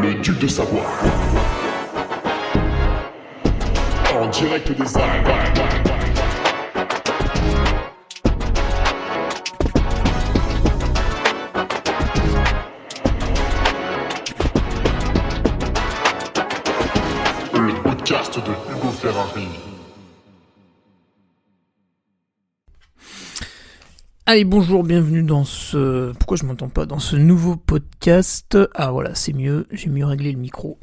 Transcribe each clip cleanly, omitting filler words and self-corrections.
le duc de Savoie. En direct des Alpes. Le podcast de Hugo Ferrari. Allez, bonjour, bienvenue dans ce... Pourquoi je m'entends pas dans ce nouveau podcast? Ah voilà, c'est mieux, j'ai mieux réglé le micro.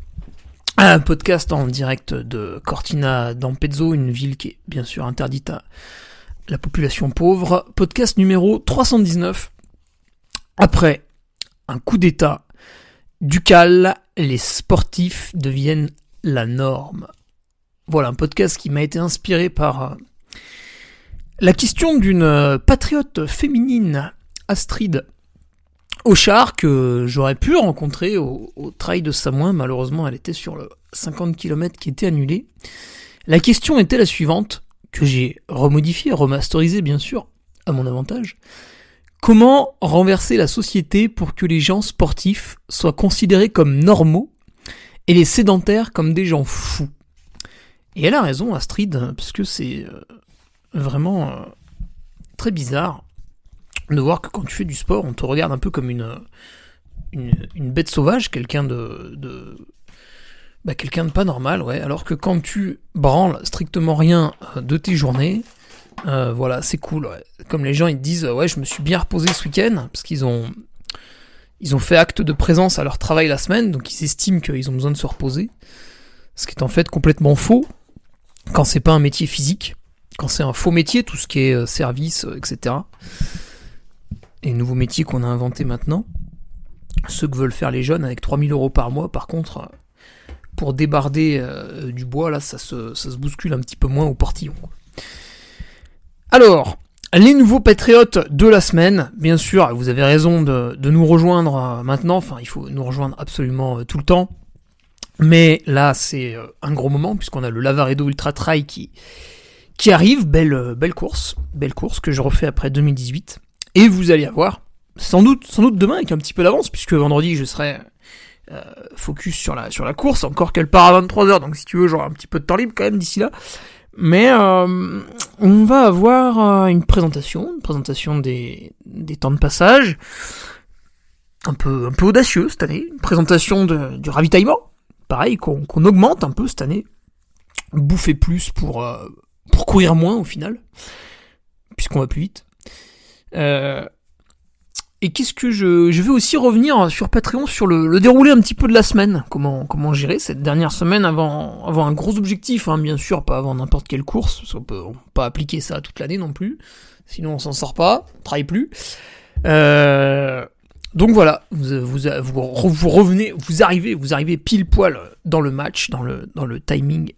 Un podcast en direct de Cortina d'Ampezzo, une ville qui est bien sûr interdite à la population pauvre. Podcast numéro 319. Après un coup d'état ducal, les sportifs deviennent la norme. Voilà, un podcast qui m'a été inspiré par... la question d'une patriote féminine, Astrid Auchard, que j'aurais pu rencontrer au Trail de Samoin. Malheureusement, elle était sur le 50 km qui était annulé. La question était la suivante, que j'ai remodifiée, remasterisée bien sûr, à mon avantage. Comment renverser la société pour que les gens sportifs soient considérés comme normaux et les sédentaires comme des gens fous? Et elle a raison, Astrid, parce que c'est... vraiment très bizarre de voir que quand tu fais du sport, on te regarde un peu comme une bête sauvage, quelqu'un de pas normal, ouais. Alors que quand tu branles strictement rien de tes journées, voilà, c'est cool, ouais. Comme les gens ils te disent, ouais, je me suis bien reposé ce week-end, parce qu'ils ont fait acte de présence à leur travail la semaine, donc ils estiment qu'ils ont besoin de se reposer, ce qui est en fait complètement faux quand c'est pas un métier physique. Quand c'est un faux métier, tout ce qui est service, etc. Et nouveau métier qu'on a inventé maintenant, ceux que veulent faire les jeunes avec 3 000 € par mois, par contre, pour débarder du bois, là, ça se bouscule un petit peu moins au portillon, quoi. Alors, les nouveaux patriotes de la semaine, bien sûr, vous avez raison de nous rejoindre maintenant, enfin, il faut nous rejoindre absolument tout le temps, mais là, c'est un gros moment, puisqu'on a le Lavaredo Ultra Trail qui arrive, belle course que je refais après 2018, et vous allez avoir, sans doute demain avec un petit peu d'avance, puisque vendredi je serai focus sur la course, encore qu'elle part à 23h, donc si tu veux j'aurai un petit peu de temps libre quand même d'ici là, mais on va avoir une présentation des temps de passage, un peu audacieux cette année, une présentation du ravitaillement, pareil, qu'on augmente un peu cette année, bouffer plus pour courir moins au final, puisqu'on va plus vite. Et qu'est-ce que je vais aussi revenir sur Patreon sur le déroulé un petit peu de la semaine, comment gérer cette dernière semaine avant un gros objectif, hein, bien sûr, pas avant n'importe quelle course, parce qu'on peut pas appliquer ça toute l'année non plus, sinon on s'en sort pas, on travaille plus. Donc voilà, vous revenez, vous arrivez pile poil dans le match, dans le timing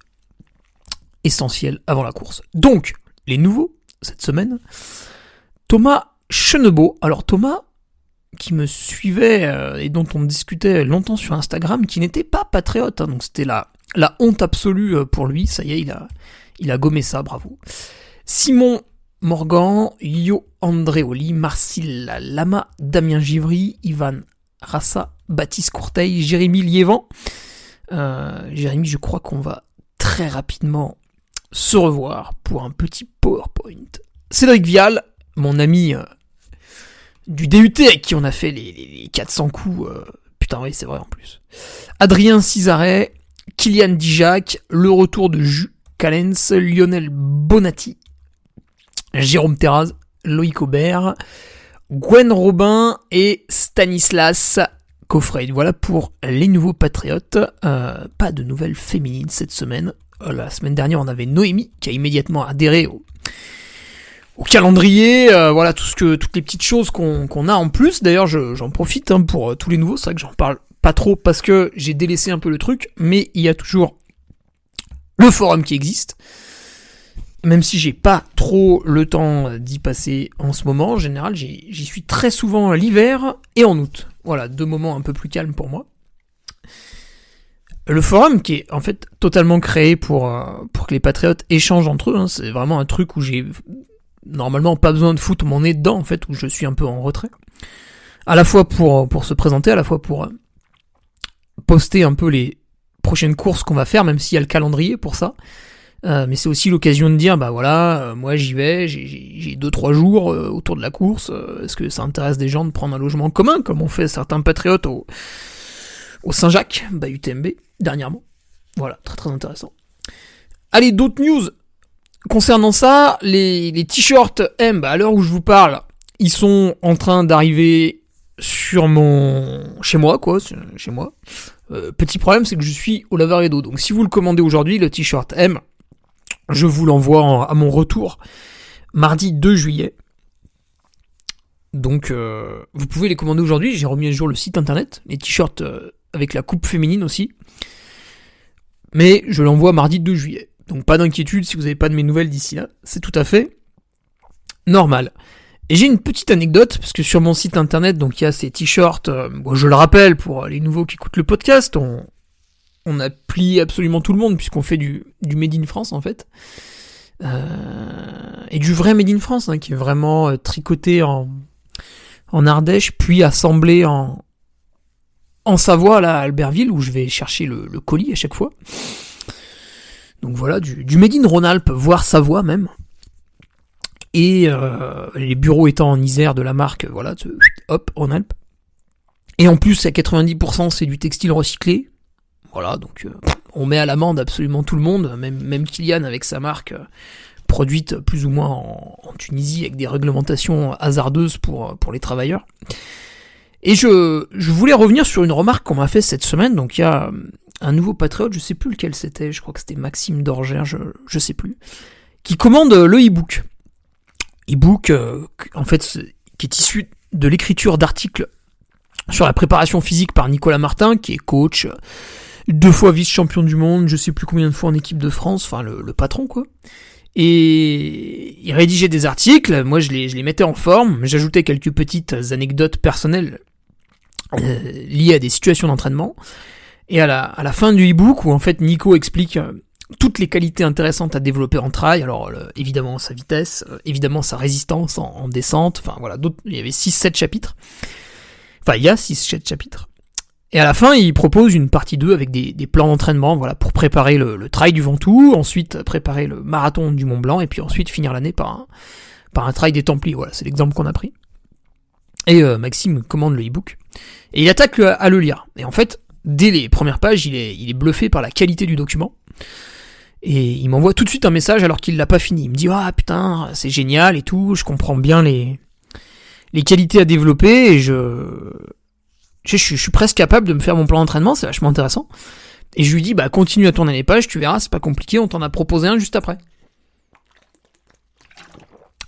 essentiel avant la course. Donc, les nouveaux, cette semaine, Thomas Chenebeau. Alors Thomas, qui me suivait et dont on discutait longtemps sur Instagram, qui n'était pas patriote, hein, donc c'était la honte absolue pour lui, ça y est, il a gommé ça, bravo. Simon Morgan, Yo Andréoli, Marcil Lama, Damien Givry, Ivan Rassa, Baptiste Courteil, Jérémy Liévent. Jérémy, je crois qu'on va très rapidement se revoir pour un petit PowerPoint. Cédric Vial, mon ami du DUT avec qui on a fait les 400 coups, putain oui c'est vrai en plus. Adrien Cisaret, Kylian Dijac, le retour de Jus Callens, Lionel Bonatti, Jérôme Terraz, Loïc Aubert, Gwen Robin et Stanislas Coffret. Voilà pour les nouveaux patriotes. Pas de nouvelles féminines cette semaine. La semaine dernière, on avait Noémie qui a immédiatement adhéré au calendrier. Voilà toutes les petites choses qu'on a en plus. D'ailleurs, j'en profite pour tous les nouveaux. C'est vrai que j'en parle pas trop parce que j'ai délaissé un peu le truc, mais il y a toujours le forum qui existe. Même si j'ai pas trop le temps d'y passer en ce moment, en général, j'y suis très souvent l'hiver et en août. Voilà, 2 moments un peu plus calmes pour moi. Le forum qui est en fait totalement créé pour que les patriotes échangent entre eux, hein, c'est vraiment un truc où j'ai normalement pas besoin de foutre mon nez dedans en fait, où je suis un peu en retrait. À la fois pour se présenter, à la fois pour poster un peu les prochaines courses qu'on va faire, même s'il y a le calendrier pour ça. Mais c'est aussi l'occasion de dire, bah voilà, moi j'y vais, j'ai 2-3 jours autour de la course, est-ce que ça intéresse des gens de prendre un logement en commun, comme ont fait certains patriotes au Saint-Jacques, bah UTMB, dernièrement. Voilà, très très intéressant. Allez, d'autres news concernant ça, les t-shirts M, bah à l'heure où je vous parle, ils sont en train d'arriver chez moi. Petit problème, c'est que je suis au laveur d'eau, donc si vous le commandez aujourd'hui, le t-shirt M, je vous l'envoie à mon retour mardi 2 juillet. Donc vous pouvez les commander aujourd'hui. J'ai remis à jour le site internet, les t-shirts avec la coupe féminine aussi. Mais je l'envoie mardi 2 juillet. Donc pas d'inquiétude si vous n'avez pas de mes nouvelles d'ici là. C'est tout à fait normal. Et j'ai une petite anecdote, parce que sur mon site internet, donc il y a ces t-shirts, je le rappelle pour les nouveaux qui écoutent le podcast, on a plié absolument tout le monde, puisqu'on fait du Made in France, en fait. Et du vrai Made in France, qui est vraiment tricoté en Ardèche, puis assemblé en Savoie, là, à Albertville, où je vais chercher le colis à chaque fois. Donc voilà, du Made in Rhône-Alpes, voire Savoie même. Et les bureaux étant en Isère de la marque, voilà, hop, Rhône-Alpes. Et en plus, à 90%, c'est du textile recyclé. Voilà, donc on met à l'amende absolument tout le monde, même Kylian avec sa marque produite plus ou moins en Tunisie avec des réglementations hasardeuses pour les travailleurs. Et je voulais revenir sur une remarque qu'on m'a fait cette semaine. Donc il y a un nouveau patriote, je sais plus lequel c'était, je crois que c'était Maxime Dorgère, je sais plus, qui commande le e-book. E-book, en fait, qui est issu de l'écriture d'articles sur la préparation physique par Nicolas Martin, qui est coach, 2 fois vice-champion du monde, je sais plus combien de fois en équipe de France, enfin le patron quoi. Et il rédigeait des articles, moi je les mettais en forme, j'ajoutais quelques petites anecdotes personnelles liées à des situations d'entraînement. Et à la fin du e-book, où en fait Nico explique toutes les qualités intéressantes à développer en trail, alors évidemment sa vitesse, évidemment sa résistance en descente, enfin voilà, il y avait 6-7 chapitres. Enfin il y a 6-7 chapitres. Et à la fin, il propose une partie 2 avec des plans d'entraînement, voilà, pour préparer le trail du Ventoux, ensuite préparer le marathon du Mont Blanc, et puis ensuite finir l'année par un trail des Templiers. Voilà, c'est l'exemple qu'on a pris. Et Maxime commande le e-book. Et il attaque à le lire. Et en fait, dès les premières pages, il est bluffé par la qualité du document. Et il m'envoie tout de suite un message alors qu'il l'a pas fini. Il me dit « Ah putain, c'est génial et tout, je comprends bien les qualités à développer, et je suis presque capable de me faire mon plan d'entraînement, c'est vachement intéressant. » Et je lui dis, bah continue à tourner les pages, tu verras, c'est pas compliqué, on t'en a proposé un juste après.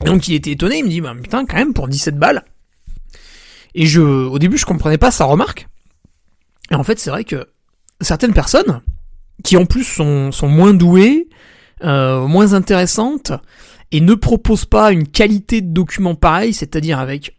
Et donc il était étonné, il me dit, bah putain, quand même, pour 17 balles. Et au début, je comprenais pas sa remarque. Et en fait, c'est vrai que certaines personnes, qui en plus sont moins douées, moins intéressantes, et ne proposent pas une qualité de document pareille, c'est-à-dire avec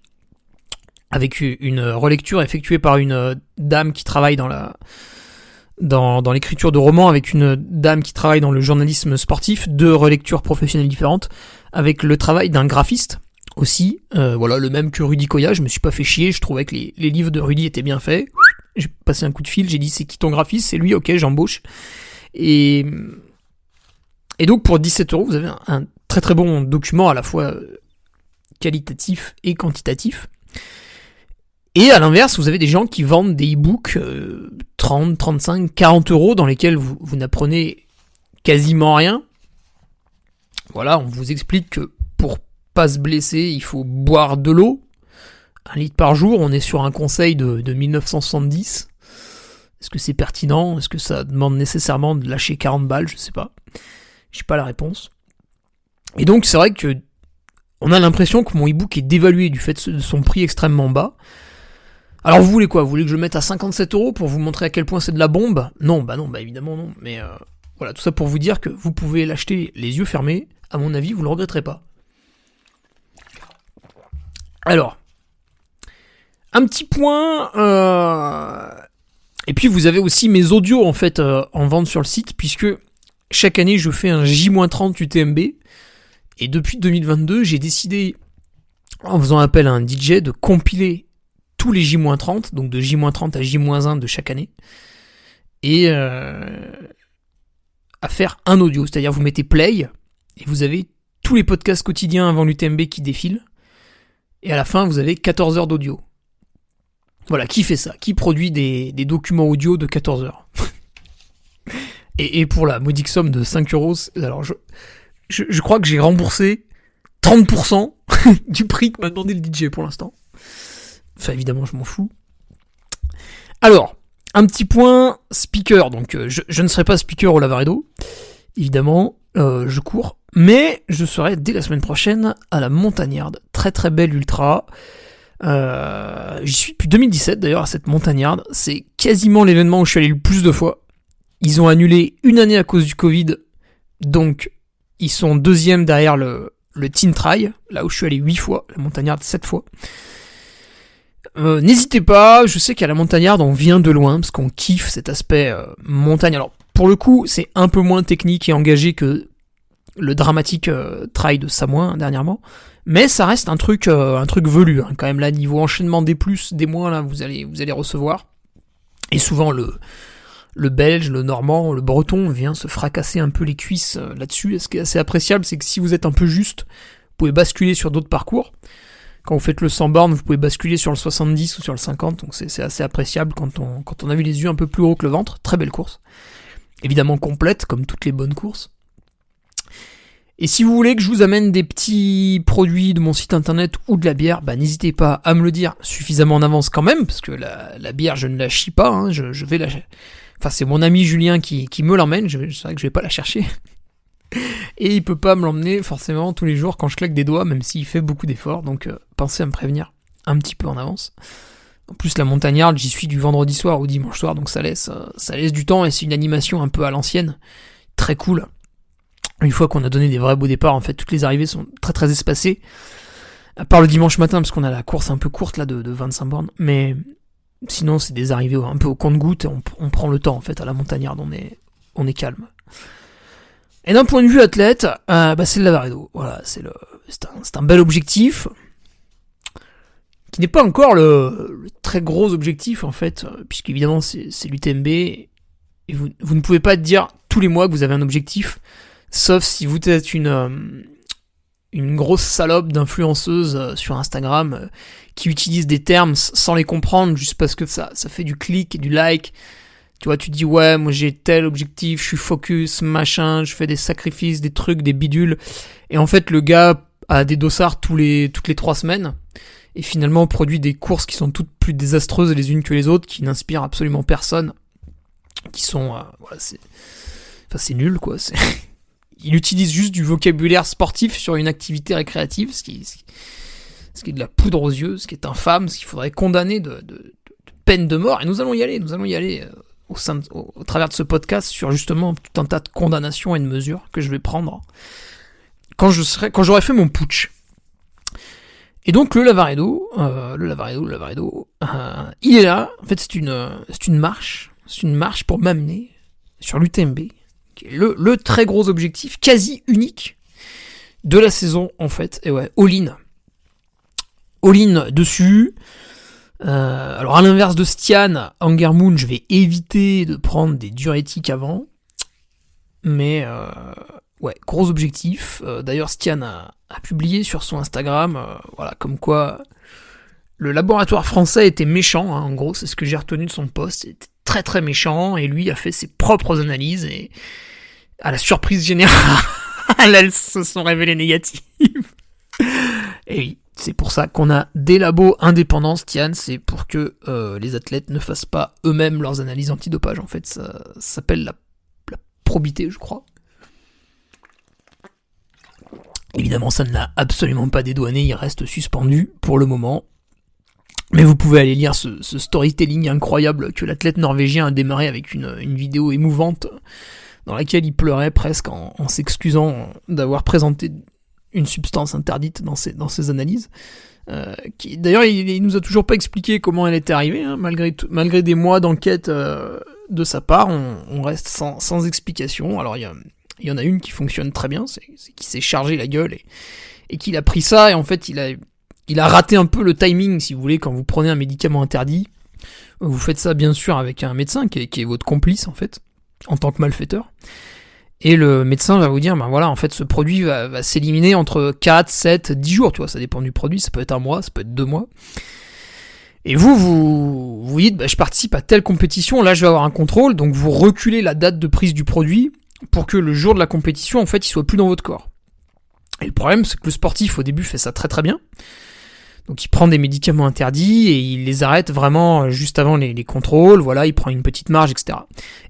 une relecture effectuée par une dame qui travaille dans l'écriture de romans, avec une dame qui travaille dans le journalisme sportif, 2 relectures professionnelles différentes, avec le travail d'un graphiste aussi, voilà, le même que Rudy Koya. Je me suis pas fait chier, je trouvais que les livres de Rudy étaient bien faits. J'ai passé un coup de fil, j'ai dit c'est qui ton graphiste, c'est lui, ok, j'embauche. Et donc pour 17€, vous avez un très très bon document à la fois qualitatif et quantitatif. Et à l'inverse, vous avez des gens qui vendent des e-books 30, 35, 40€ dans lesquels vous n'apprenez quasiment rien. Voilà, on vous explique que pour pas se blesser, il faut boire de l'eau. 1 litre par jour, on est sur un conseil de 1970. Est-ce que c'est pertinent ? Est-ce que ça demande nécessairement de lâcher 40 balles ? Je sais pas. J'ai pas la réponse. Et donc c'est vrai que on a l'impression que mon e-book est dévalué du fait de son prix extrêmement bas. Alors vous voulez quoi ? Vous voulez que je le mette à 57€ pour vous montrer à quel point c'est de la bombe ? Non, bah évidemment non. Mais voilà, tout ça pour vous dire que vous pouvez l'acheter les yeux fermés. À mon avis, vous le regretterez pas. Alors, un petit point... Et puis vous avez aussi mes audios en fait en vente sur le site, puisque chaque année je fais un J-30 UTMB. Et depuis 2022, j'ai décidé, en faisant appel à un DJ, de compiler tous les J-30, donc de J-30 à J-1 de chaque année. et à faire un audio. C'est-à-dire vous mettez play et vous avez tous les podcasts quotidiens avant l'UTMB qui défilent. Et à la fin, vous avez 14 heures d'audio. Voilà, qui fait ça ? Qui produit des documents audio de 14 heures ? et pour la modique somme de 5 euros, alors je crois que j'ai remboursé 30% du prix que m'a demandé le DJ pour l'instant. Enfin, évidemment, je m'en fous. Alors, un petit point speaker. Donc, je ne serai pas speaker au Lavaredo. Évidemment, je cours. Mais je serai dès la semaine prochaine à la Montagnarde. Très très belle ultra. J'y suis depuis 2017 d'ailleurs à cette Montagnarde. C'est quasiment l'événement où je suis allé le plus de fois. Ils ont annulé une année à cause du Covid. Donc, ils sont deuxième derrière le Teen Trail. Là où je suis allé 8 fois. La Montagnarde 7 fois. N'hésitez pas, je sais qu'à la Montagnarde on vient de loin parce qu'on kiffe cet aspect montagne. Alors pour le coup c'est un peu moins technique et engagé que le dramatique trail de Samoin dernièrement, mais ça reste un truc velu hein. Quand même là niveau enchaînement des plus, des moins là vous allez recevoir. Et souvent le belge, le normand, le breton vient se fracasser un peu les cuisses là-dessus. Et ce qui est assez appréciable c'est que si vous êtes un peu juste, vous pouvez basculer sur d'autres parcours. Quand vous faites le 100 bornes, vous pouvez basculer sur le 70 ou sur le 50, donc c'est assez appréciable quand on a vu les yeux un peu plus haut que le ventre. Très belle course. Évidemment complète, comme toutes les bonnes courses. Et si vous voulez que je vous amène des petits produits de mon site internet ou de la bière, bah n'hésitez pas à me le dire suffisamment en avance quand même, parce que la bière je ne la chie pas, hein, je vais la... Enfin c'est mon ami Julien qui me l'emmène, c'est vrai que je vais pas la chercher. Et il peut pas me l'emmener forcément tous les jours quand je claque des doigts, même s'il fait beaucoup d'efforts, donc pensez à me prévenir un petit peu en avance. En plus la Montagnarde, j'y suis du vendredi soir au dimanche soir, donc ça laisse du temps et c'est une animation un peu à l'ancienne, très cool. Une fois qu'on a donné des vrais beaux départs, en fait toutes les arrivées sont très très espacées, à part le dimanche matin parce qu'on a la course un peu courte là de 25 bornes, mais sinon c'est des arrivées un peu au compte-gouttes et on prend le temps en fait à la Montagnarde, on est calme. Et d'un point de vue athlète, c'est le Lavaredo. Voilà, c'est un bel objectif, qui n'est pas encore le très gros objectif en fait, puisqu'évidemment c'est l'UTMB, et vous ne pouvez pas dire tous les mois que vous avez un objectif, sauf si vous êtes une grosse salope d'influenceuse sur Instagram qui utilise des termes sans les comprendre, juste parce que ça fait du clic et du like. Tu vois, tu dis, ouais, moi j'ai tel objectif, je suis focus, machin, je fais des sacrifices, des trucs, des bidules. Et en fait, le gars a des dossards toutes les 3 semaines. Et finalement, produit des courses qui sont toutes plus désastreuses les unes que les autres, qui n'inspirent absolument personne. Qui sont, c'est nul, quoi. Il utilise juste du vocabulaire sportif sur une activité récréative, ce qui est de la poudre aux yeux, ce qui est infâme, ce qu'il faudrait condamner de peine de mort. Et nous allons y aller au travers de ce podcast sur justement tout un tas de condamnations et de mesures que je vais prendre quand j'aurai fait mon putsch. Et donc le Lavaredo, il est là. En fait, c'est une marche pour m'amener sur l'UTMB, qui est le très gros objectif, quasi unique de la saison en fait. Et ouais, all-in dessus. Alors à l'inverse de Stian, Angermoon, je vais éviter de prendre des diurétiques avant, mais gros objectif. D'ailleurs Stian a publié sur son Instagram, comme quoi le laboratoire français était méchant, hein, en gros c'est ce que j'ai retenu de son post, c'était très très méchant, et lui a fait ses propres analyses, et à la surprise générale, elles se sont révélées négatives. Et oui, c'est pour ça qu'on a des labos indépendants, Stian, c'est pour que les athlètes ne fassent pas eux-mêmes leurs analyses antidopage. En fait, ça s'appelle la probité, je crois. Évidemment, ça ne l'a absolument pas dédouané, il reste suspendu pour le moment. Mais vous pouvez aller lire ce storytelling incroyable que l'athlète norvégien a démarré avec une vidéo émouvante dans laquelle il pleurait presque en s'excusant d'avoir présenté une substance interdite dans ses analyses. D'ailleurs, il nous a toujours pas expliqué comment elle était arrivée, hein, malgré des mois d'enquête de sa part, on reste sans explication. Alors il y en a une qui fonctionne très bien, c'est qu'il s'est chargé la gueule et qu'il a pris ça, et en fait il a raté un peu le timing, si vous voulez, quand vous prenez un médicament interdit. Vous faites ça bien sûr avec un médecin qui est votre complice en fait, en tant que malfaiteur. Et le médecin va vous dire, ben voilà, en fait, ce produit va s'éliminer entre 4, 7, 10 jours, tu vois, ça dépend du produit, ça peut être un mois, ça peut être 2 mois. Et vous dites, bah, je participe à telle compétition, là je vais avoir un contrôle, donc vous reculez la date de prise du produit pour que le jour de la compétition, en fait, il soit plus dans votre corps. Et le problème, c'est que le sportif, au début, fait ça très très bien. Donc il prend des médicaments interdits et il les arrête vraiment juste avant les contrôles, voilà, il prend une petite marge, etc.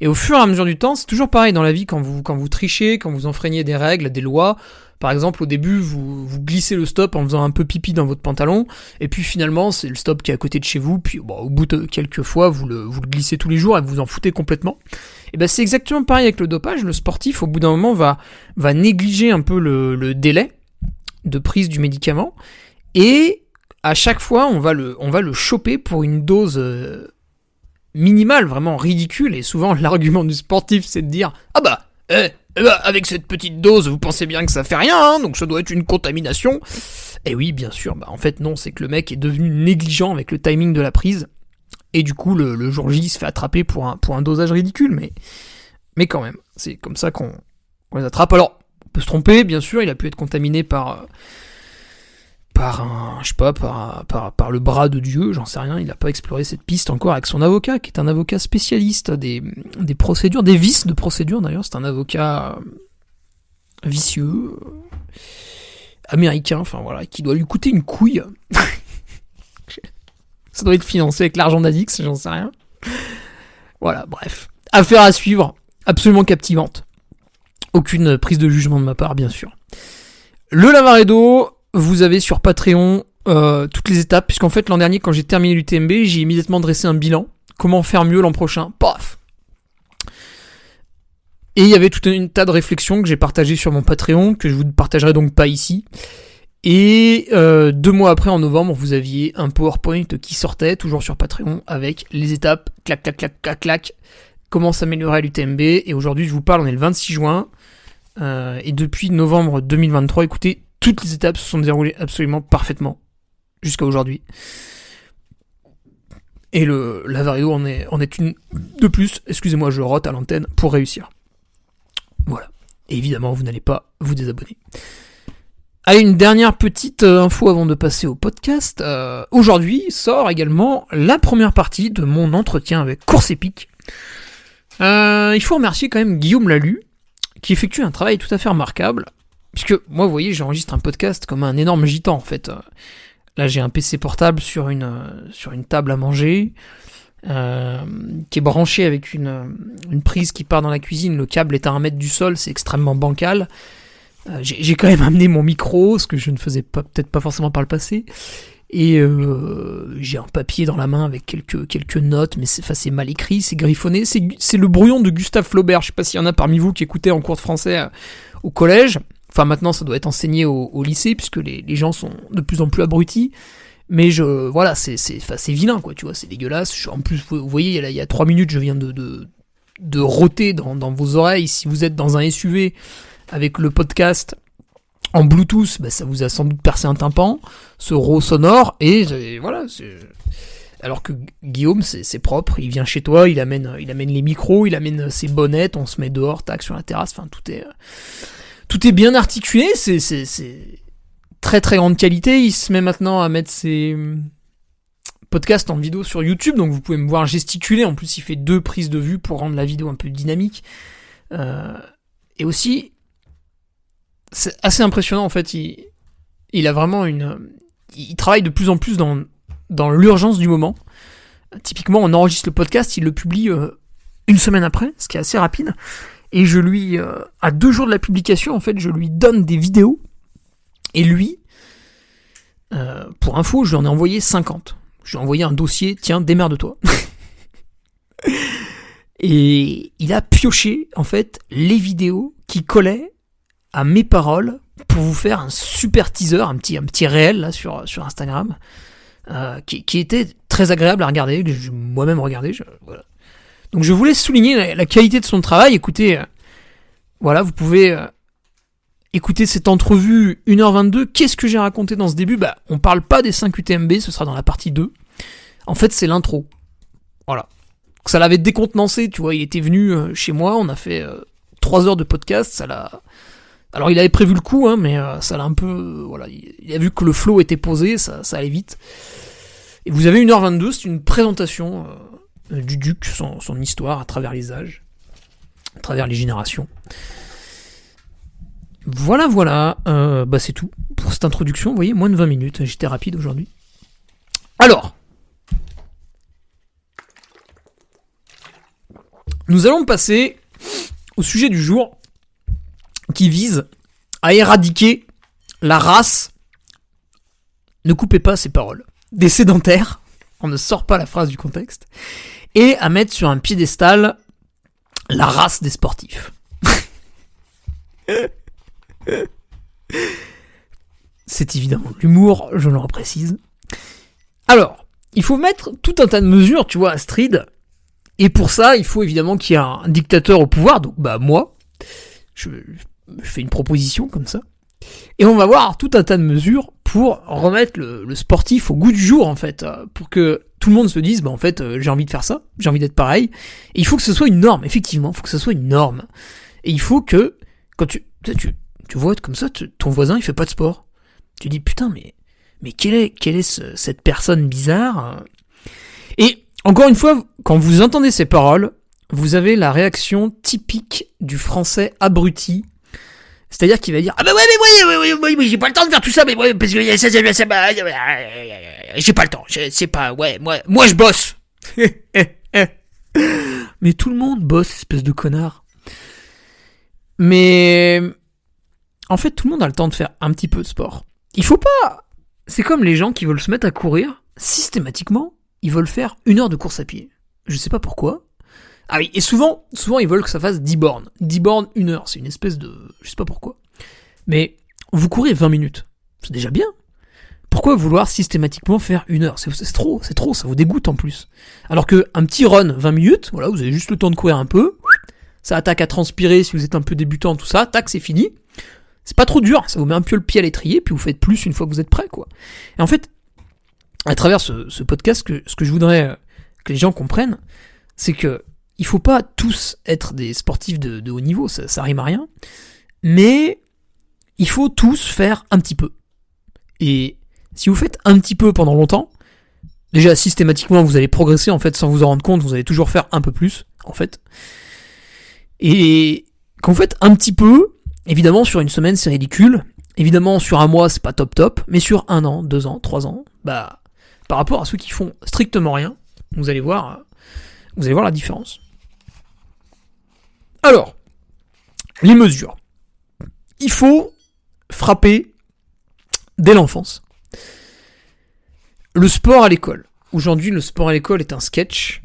Et au fur et à mesure du temps, c'est toujours pareil dans la vie quand vous trichez, quand vous enfreignez des règles, des lois. Par exemple, au début, vous glissez le stop en faisant un peu pipi dans votre pantalon, et puis finalement, c'est le stop qui est à côté de chez vous, puis bon, au bout de quelques fois, vous le glissez tous les jours et vous en foutez complètement. Et ben c'est exactement pareil avec le dopage. Le sportif, au bout d'un moment, va négliger un peu le délai de prise du médicament, et à chaque fois, on va le choper pour une dose minimale, vraiment ridicule, et souvent l'argument du sportif, c'est de dire « Ah bah, avec cette petite dose, vous pensez bien que ça fait rien, hein, donc ça doit être une contamination. » Et oui, bien sûr, bah en fait non, c'est que le mec est devenu négligent avec le timing de la prise, et du coup, le jour J, il se fait attraper pour un dosage ridicule, mais quand même, c'est comme ça qu'on les attrape. Alors, on peut se tromper, bien sûr, il a pu être contaminé par le bras de Dieu, j'en sais rien, il n'a pas exploré cette piste encore avec son avocat, qui est un avocat spécialiste des procédures, des vices de procédure d'ailleurs, c'est un avocat vicieux, américain, enfin voilà, qui doit lui coûter une couille. Ça doit être financé avec l'argent d'Adix, j'en sais rien. Voilà, bref. Affaire à suivre, absolument captivante. Aucune prise de jugement de ma part, bien sûr. Le Lavaredo, vous avez sur Patreon toutes les étapes, puisqu'en fait l'an dernier quand j'ai terminé l'UTMB, j'ai immédiatement dressé un bilan. Comment faire mieux l'an prochain ? Paf ! Et il y avait tout un tas de réflexions que j'ai partagées sur mon Patreon, que je vous partagerai donc pas ici. Et 2 mois après, en novembre, vous aviez un PowerPoint qui sortait, toujours sur Patreon, avec les étapes, clac, clac, clac, clac, clac, comment s'améliorer à l'UTMB. Et aujourd'hui, je vous parle, on est le 26 juin, et depuis novembre 2023, écoutez, toutes les étapes se sont déroulées absolument parfaitement jusqu'à aujourd'hui. Et le Lavaredo en est une de plus, excusez-moi, je rote à l'antenne, pour réussir. Voilà. Et évidemment, vous n'allez pas vous désabonner. Allez, une dernière petite info avant de passer au podcast. Aujourd'hui sort également la première partie de mon entretien avec Course Épique. Il faut remercier quand même Guillaume Lalu, qui effectue un travail tout à fait remarquable. Puisque moi, vous voyez, j'enregistre un podcast comme un énorme gitan, en fait. Là, j'ai un PC portable sur une table à manger, qui est branché avec une prise qui part dans la cuisine. Le câble est à 1 mètre du sol, c'est extrêmement bancal. J'ai quand même amené mon micro, ce que je ne faisais peut-être pas forcément par le passé. Et j'ai un papier dans la main avec quelques notes, mais c'est mal écrit, c'est griffonné. C'est le brouillon de Gustave Flaubert. Je sais pas s'il y en a parmi vous qui écoutaient en cours de français au collège. Enfin, maintenant, ça doit être enseigné au lycée, puisque les gens sont de plus en plus abrutis. Mais voilà, c'est vilain, quoi, tu vois, c'est dégueulasse. En plus, vous voyez, il y a 3 minutes, je viens de rôter dans vos oreilles. Si vous êtes dans un SUV avec le podcast en Bluetooth, bah, ça vous a sans doute percé un tympan, ce rot sonore, et voilà, alors que Guillaume, c'est propre, il vient chez toi, il amène les micros, il amène ses bonnettes, on se met dehors, tac, sur la terrasse, enfin, tout est bien articulé, c'est très très grande qualité. Il se met maintenant à mettre ses podcasts en vidéo sur YouTube, donc vous pouvez me voir gesticuler. En plus, il fait 2 prises de vue pour rendre la vidéo un peu dynamique. Et aussi, c'est assez impressionnant en fait. Il a vraiment il travaille de plus en plus dans l'urgence du moment. Typiquement, on enregistre le podcast, il le publie 1 semaine après, ce qui est assez rapide. Et je lui, à 2 jours de la publication, en fait, je lui donne des vidéos. Et lui, pour info, je lui en ai envoyé 50. Je lui ai envoyé un dossier, tiens, démerde-toi. Et il a pioché, en fait, les vidéos qui collaient à mes paroles pour vous faire un super teaser, un petit réel là, sur Instagram, qui était très agréable à regarder, que j'ai moi-même regardé. Voilà. Donc je voulais souligner la qualité de son travail. Écoutez, voilà, vous pouvez écouter cette entrevue 1h22. Qu'est-ce que j'ai raconté dans ce début ? Bah, on parle pas des 5 UTMB, ce sera dans la partie 2. En fait, c'est l'intro. Voilà. Ça l'avait décontenancé, tu vois, il était venu chez moi, on a fait 3 heures de podcast, ça l'a... Alors il avait prévu le coup, hein, mais ça l'a un peu... voilà, il a vu que le flow était posé, ça allait vite. Et vous avez 1h22, c'est une présentation du Duc, son histoire à travers les âges, à travers les générations. Voilà, c'est tout pour cette introduction, vous voyez, moins de 20 minutes, j'étais rapide aujourd'hui. Alors, nous allons passer au sujet du jour qui vise à éradiquer la race. Ne coupez pas ces paroles. Des sédentaires, on ne sort pas la phrase du contexte, et à mettre sur un piédestal la race des sportifs. C'est évidemment de l'humour, je le reprécise. Alors, il faut mettre tout un tas de mesures, tu vois, Astrid. Et pour ça, il faut évidemment qu'il y ait un dictateur au pouvoir, donc moi, je fais une proposition comme ça. Et on va voir tout un tas de mesures pour remettre le sportif au goût du jour, en fait, pour que tout le monde se dise, en fait, j'ai envie de faire ça, j'ai envie d'être pareil. Et il faut que ce soit une norme, effectivement, il faut que ce soit une norme. Et il faut que, quand tu vois comme ça, ton voisin, il fait pas de sport. Tu dis, putain, mais quelle est cette personne bizarre? Et encore une fois, quand vous entendez ces paroles, vous avez la réaction typique du français abruti. C'est-à-dire qu'il va dire, ah bah ouais, mais moi, j'ai pas le temps de faire tout ça, mais ouais, parce que j'ai pas le temps, c'est pas, ouais, moi je bosse. Mais tout le monde bosse, espèce de connard. Mais en fait, tout le monde a le temps de faire un petit peu de sport. Il faut pas... C'est comme les gens qui veulent se mettre à courir, systématiquement, ils veulent faire 1 heure de course à pied. Je sais pas pourquoi. Ah oui, et souvent, ils veulent que ça fasse 10 bornes. 10 bornes, 1 heure, c'est une espèce de... Je sais pas pourquoi. Mais vous courez 20 minutes, c'est déjà bien. Pourquoi vouloir systématiquement faire 1 heure? C'est trop, ça vous dégoûte en plus. Alors que un petit run 20 minutes, voilà, vous avez juste le temps de courir un peu, ça attaque à transpirer si vous êtes un peu débutant, tout ça, tac, c'est fini. C'est pas trop dur, ça vous met un peu le pied à l'étrier, puis vous faites plus une fois que vous êtes prêt, quoi. Et en fait, à travers ce podcast, ce que je voudrais que les gens comprennent, c'est que il faut pas tous être des sportifs de haut niveau, ça rime à rien, mais il faut tous faire un petit peu. Et si vous faites un petit peu pendant longtemps, déjà systématiquement vous allez progresser en fait sans vous en rendre compte, vous allez toujours faire un peu plus en fait. Et quand vous faites un petit peu, évidemment sur une semaine c'est ridicule, évidemment sur un mois c'est pas top, mais sur 1 an, 2 ans, 3 ans, par rapport à ceux qui font strictement rien, vous allez voir la différence. Alors, les mesures. Il faut frapper dès l'enfance. Le sport à l'école. Aujourd'hui, le sport à l'école est un sketch.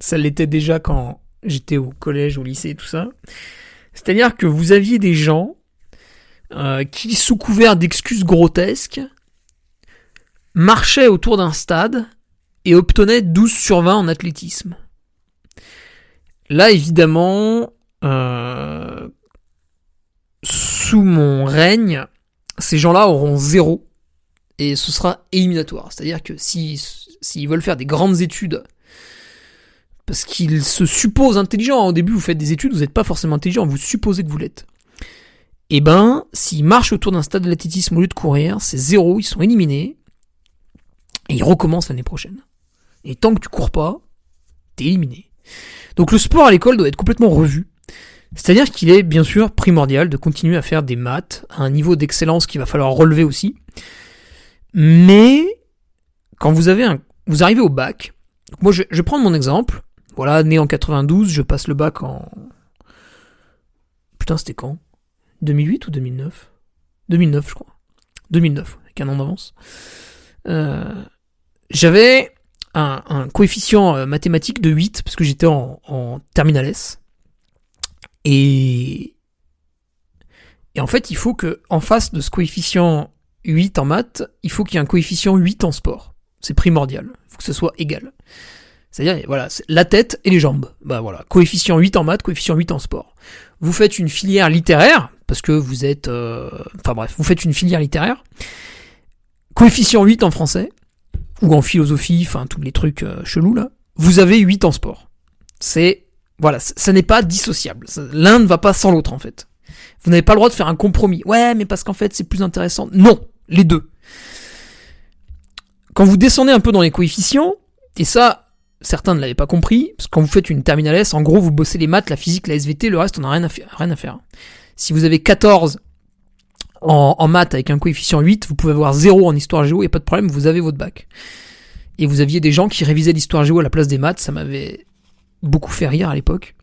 Ça l'était déjà quand j'étais au collège, au lycée et tout ça. C'est-à-dire que vous aviez des gens qui, sous couvert d'excuses grotesques, marchaient autour d'un stade et obtenaient 12/20 en athlétisme. Là, évidemment, sous mon règne, ces gens-là auront 0 et ce sera éliminatoire. C'est-à-dire que s'ils veulent faire des grandes études, parce qu'ils se supposent intelligents, au début vous faites des études, vous n'êtes pas forcément intelligent, vous supposez que vous l'êtes. Et s'ils marchent autour d'un stade d'athlétisme au lieu de courir, c'est 0, ils sont éliminés et ils recommencent l'année prochaine. Et tant que tu cours pas, t'es éliminé. Donc le sport à l'école doit être complètement revu. C'est-à-dire qu'il est bien sûr primordial de continuer à faire des maths à un niveau d'excellence qu'il va falloir relever aussi. Mais quand vous arrivez au bac, donc moi je vais prendre mon exemple. Voilà, né en 92, je passe le bac en... Putain, c'était quand ? 2008 ou 2009 ? 2009, je crois. 2009, avec un an d'avance. J'avais un coefficient mathématique de 8, parce que j'étais en terminale S. Et en fait, il faut que, en face de ce coefficient 8 en maths, il faut qu'il y ait un coefficient 8 en sport. C'est primordial. Il faut que ce soit égal. C'est-à-dire, voilà, c'est la tête et les jambes. Voilà, coefficient 8 en maths, coefficient 8 en sport. Vous faites une filière littéraire, parce que vous êtes... vous faites une filière littéraire. Coefficient 8 en français. ou en philosophie, enfin tous les trucs chelous là, vous avez 8 en sport. Voilà, ça n'est pas dissociable. L'un ne va pas sans l'autre en fait. Vous n'avez pas le droit de faire un compromis. Ouais, mais parce qu'en fait c'est plus intéressant. Non, les deux. Quand vous descendez un peu dans les coefficients, et ça, certains ne l'avaient pas compris, parce que quand vous faites une terminale S, en gros vous bossez les maths, la physique, la SVT, le reste on n'a rien à faire. Si vous avez 14 en maths avec un coefficient 8, vous pouvez avoir 0 en histoire géo, et pas de problème, vous avez votre bac. Et vous aviez des gens qui révisaient l'histoire géo à la place des maths, ça m'avait beaucoup fait rire à l'époque.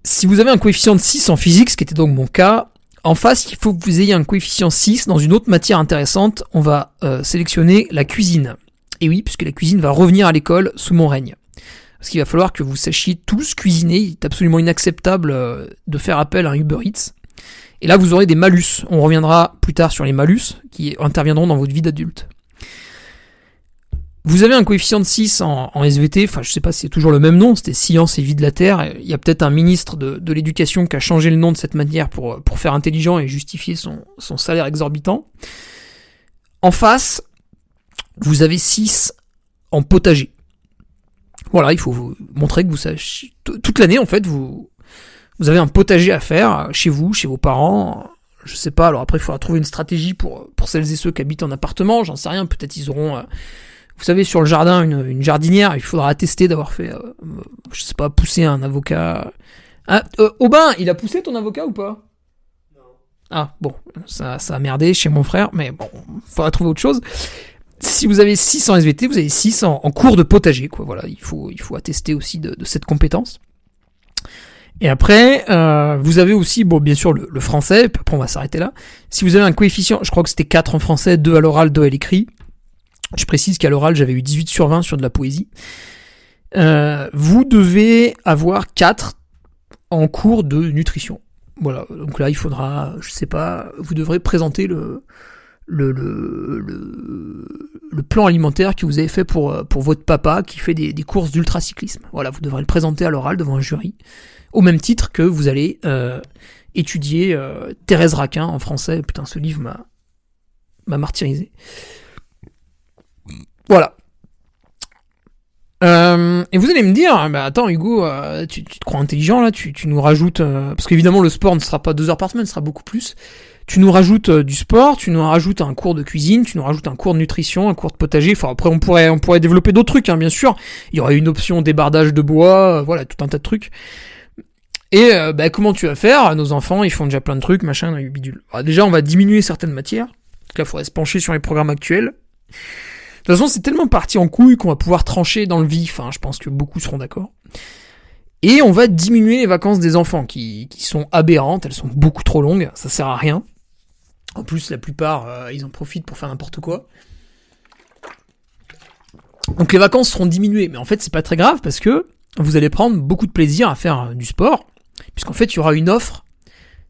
Si vous avez un coefficient de 6 en physique, ce qui était donc mon cas, en face, il faut que vous ayez un coefficient 6 dans une autre matière intéressante. On va sélectionner la cuisine. Et oui, puisque la cuisine va revenir à l'école sous mon règne. Parce qu'il va falloir que vous sachiez tous cuisiner. Il est absolument inacceptable de faire appel à un Uber Eats. Et là, vous aurez des malus. On reviendra plus tard sur les malus qui interviendront dans votre vie d'adulte. Vous avez un coefficient de 6 en SVT, enfin je sais pas si c'est toujours le même nom, c'était Sciences et Vie de la Terre. Il y a peut-être un ministre de l'éducation qui a changé le nom de cette matière pour faire intelligent et justifier son salaire exorbitant. En face, vous avez 6 en potager. Voilà, il faut vous montrer que vous savez, toute l'année en fait, vous avez un potager à faire chez vous, chez vos parents. Je sais pas, alors après il faudra trouver une stratégie pour celles et ceux qui habitent en appartement, j'en sais rien, peut-être ils auront... Vous savez, sur le jardin, une jardinière, il faudra attester d'avoir fait, je sais pas, pousser un avocat. Ah, Aubin, il a poussé ton avocat ou pas ? Non. Ah, bon, ça a merdé chez mon frère, mais bon, il faudra trouver autre chose. Si vous avez 6 en SVT, vous avez 6 en cours de potager, quoi. Voilà, il faut attester aussi de cette compétence. Et après, vous avez aussi, bon, bien sûr, le français, puis après on va s'arrêter là. Si vous avez un coefficient, je crois que c'était 4 en français, 2 à l'oral, 2 à l'écrit. Je précise qu'à l'oral, j'avais eu 18 sur 20 sur de la poésie. Vous devez avoir 4 en cours de nutrition. Voilà, donc là, il faudra, je sais pas, vous devrez présenter le plan alimentaire que vous avez fait pour votre papa qui fait des courses d'ultracyclisme. Voilà, vous devrez le présenter à l'oral devant un jury, au même titre que vous allez étudier Thérèse Raquin en français. Putain, ce livre m'a martyrisé. Voilà. Et vous allez me dire, bah attends Hugo, tu te crois intelligent là, tu nous rajoutes, parce qu'évidemment le sport ne sera pas 2 heures par semaine, ce sera beaucoup plus. Tu nous rajoutes du sport, tu nous rajoutes un cours de cuisine, tu nous rajoutes un cours de nutrition, un cours de potager. Enfin après on pourrait développer d'autres trucs, hein, bien sûr. Il y aurait une option débardage de bois, voilà, tout un tas de trucs. Et bah comment tu vas faire ? Nos enfants, ils font déjà plein de trucs, machin, bidule. Alors, déjà on va diminuer certaines matières, parce que là il faudrait se pencher sur les programmes actuels. De toute façon, c'est tellement parti en couille qu'on va pouvoir trancher dans le vif, hein, je pense que beaucoup seront d'accord. Et on va diminuer les vacances des enfants, qui sont aberrantes, elles sont beaucoup trop longues, ça sert à rien. En plus, la plupart, ils en profitent pour faire n'importe quoi. Donc les vacances seront diminuées, mais en fait, c'est pas très grave, parce que vous allez prendre beaucoup de plaisir à faire du sport, puisqu'en fait, il y aura une offre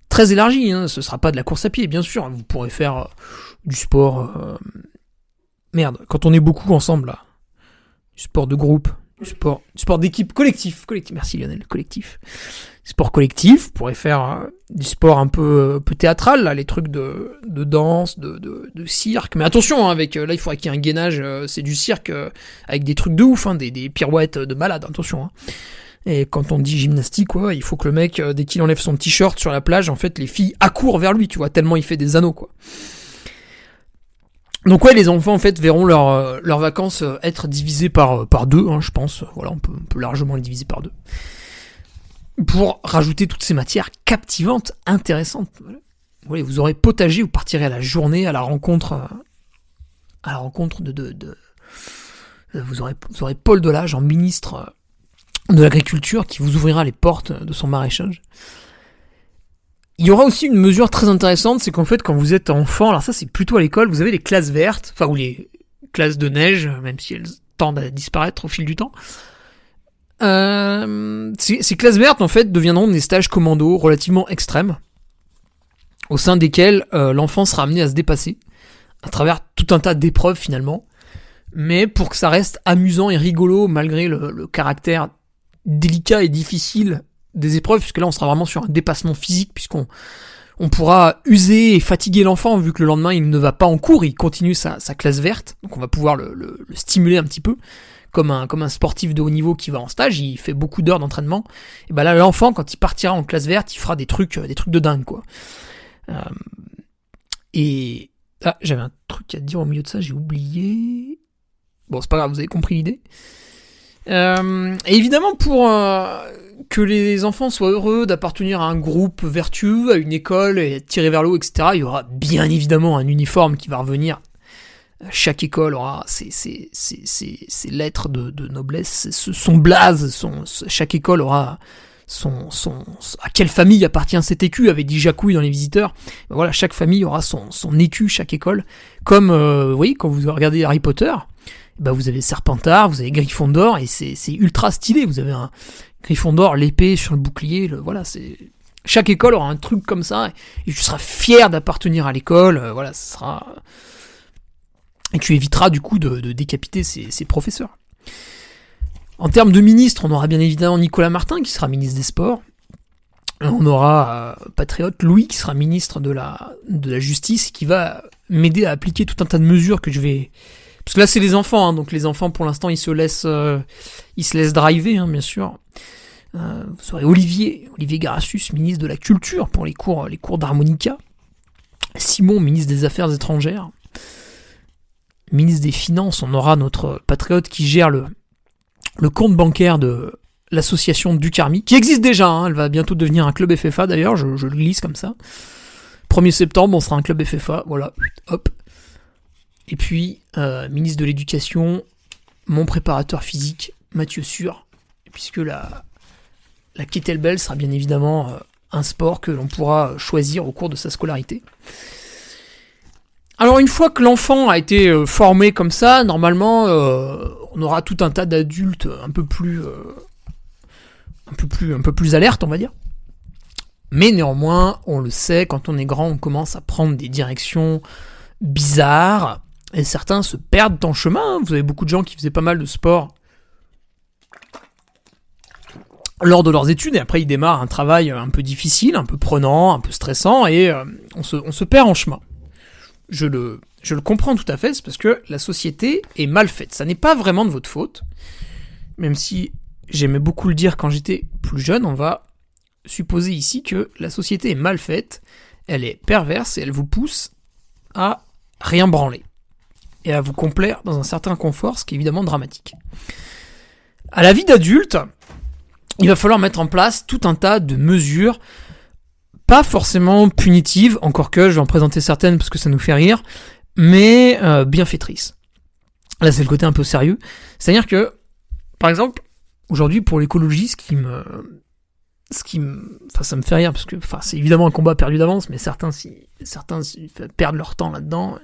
très élargie, hein. Ce sera pas de la course à pied, bien sûr, vous pourrez faire du sport... Merde, quand on est beaucoup ensemble, là. Du sport de groupe, du sport d'équipe, collectif, merci Lionel, collectif. Sport collectif, vous pourrez faire du sport un peu théâtral, là, les trucs de danse, de cirque. Mais attention, hein, avec là, il faudrait qu'il y ait un gainage, c'est du cirque avec des trucs de ouf, hein, des pirouettes de malade, attention. Hein. Et quand on dit gymnastique, quoi, il faut que le mec, dès qu'il enlève son t-shirt sur la plage, en fait, les filles accourent vers lui, tu vois, tellement il fait des anneaux, quoi. Donc ouais, les enfants en fait verront leurs vacances être divisées par 2, hein, je pense. Voilà, on peut largement les diviser par 2. Pour rajouter toutes ces matières captivantes, intéressantes. Voilà, vous aurez potager, vous partirez à la journée, à la rencontre de vous aurez Paul Delage en ministre de l'agriculture qui vous ouvrira les portes de son maraîchage. Il y aura aussi une mesure très intéressante, c'est qu'en fait, quand vous êtes enfant, alors ça c'est plutôt à l'école, vous avez les classes vertes, enfin ou les classes de neige, même si elles tendent à disparaître au fil du temps. Ces classes vertes, en fait, deviendront des stages commando relativement extrêmes, au sein desquels l'enfant sera amené à se dépasser, à travers tout un tas d'épreuves finalement, mais pour que ça reste amusant et rigolo, malgré le caractère délicat et difficile des épreuves, puisque là on sera vraiment sur un dépassement physique, puisqu'on On pourra user et fatiguer l'enfant vu que le lendemain il ne va pas en cours, il continue sa classe verte, donc on va pouvoir le stimuler un petit peu, comme un sportif de haut niveau qui va en stage, il fait beaucoup d'heures d'entraînement, et ben là l'enfant quand il partira en classe verte, il fera des trucs de dingue quoi. Et j'avais un truc à dire au milieu de ça, j'ai oublié. Bon c'est pas grave, vous avez compris l'idée. Et évidemment pour que les enfants soient heureux d'appartenir à un groupe vertueux, à une école, et être tirés vers le haut, etc., il y aura bien évidemment un uniforme qui va revenir. Chaque école aura ses lettres de noblesse, son blaze, chaque école aura à quelle famille appartient cet écu, avait dit Jacouille dans Les Visiteurs. Voilà, chaque famille aura son écu, chaque école. Comme, vous voyez, quand vous regardez Harry Potter, vous avez Serpentard, vous avez Gryffondor, et c'est ultra stylé. Vous avez un Gryffondor, l'épée sur le bouclier, voilà, c'est... Chaque école aura un truc comme ça, et tu seras fier d'appartenir à l'école, voilà, ça sera... Et tu éviteras du coup de décapiter ses professeurs. En termes de ministre, on aura bien évidemment Nicolas Martin, qui sera ministre des Sports. On aura Patriote Louis, qui sera ministre de la Justice, qui va m'aider à appliquer tout un tas de mesures que je vais... Parce que là, c'est les enfants, hein, donc les enfants, pour l'instant, ils se laissent driver, hein, bien sûr. Vous aurez Olivier Garassus, ministre de la Culture, pour les cours d'harmonica. Simon, ministre des Affaires étrangères. Ministre des Finances, on aura notre patriote qui gère le compte bancaire de l'association Ducarmi, qui existe déjà, hein, elle va bientôt devenir un club FFA d'ailleurs, je le glisse comme ça. 1er septembre, on sera un club FFA, voilà, hop. Et puis, ministre de l'Éducation, mon préparateur physique, Mathieu Sûr, puisque la kettlebell sera bien évidemment un sport que l'on pourra choisir au cours de sa scolarité. Alors une fois que l'enfant a été formé comme ça, normalement, on aura tout un tas d'adultes un peu plus alertes, on va dire. Mais néanmoins, on le sait, quand on est grand, on commence à prendre des directions bizarres, et certains se perdent en chemin. Vous avez beaucoup de gens qui faisaient pas mal de sport lors de leurs études, et après ils démarrent un travail un peu difficile, un peu prenant, un peu stressant, et on se perd en chemin. Je le comprends tout à fait, c'est parce que la société est mal faite. Ça n'est pas vraiment de votre faute, même si j'aimais beaucoup le dire quand j'étais plus jeune, on va supposer ici que la société est mal faite, elle est perverse et elle vous pousse à rien branler et à vous complaire dans un certain confort, ce qui est évidemment dramatique. À la vie d'adulte, il va falloir mettre en place tout un tas de mesures, pas forcément punitives, encore que je vais en présenter certaines parce que ça nous fait rire, mais bienfaitrices. Là, c'est le côté un peu sérieux. C'est-à-dire que, par exemple, aujourd'hui, pour l'écologie, ça me fait rire parce que, c'est évidemment un combat perdu d'avance, mais certains perdent leur temps là-dedans.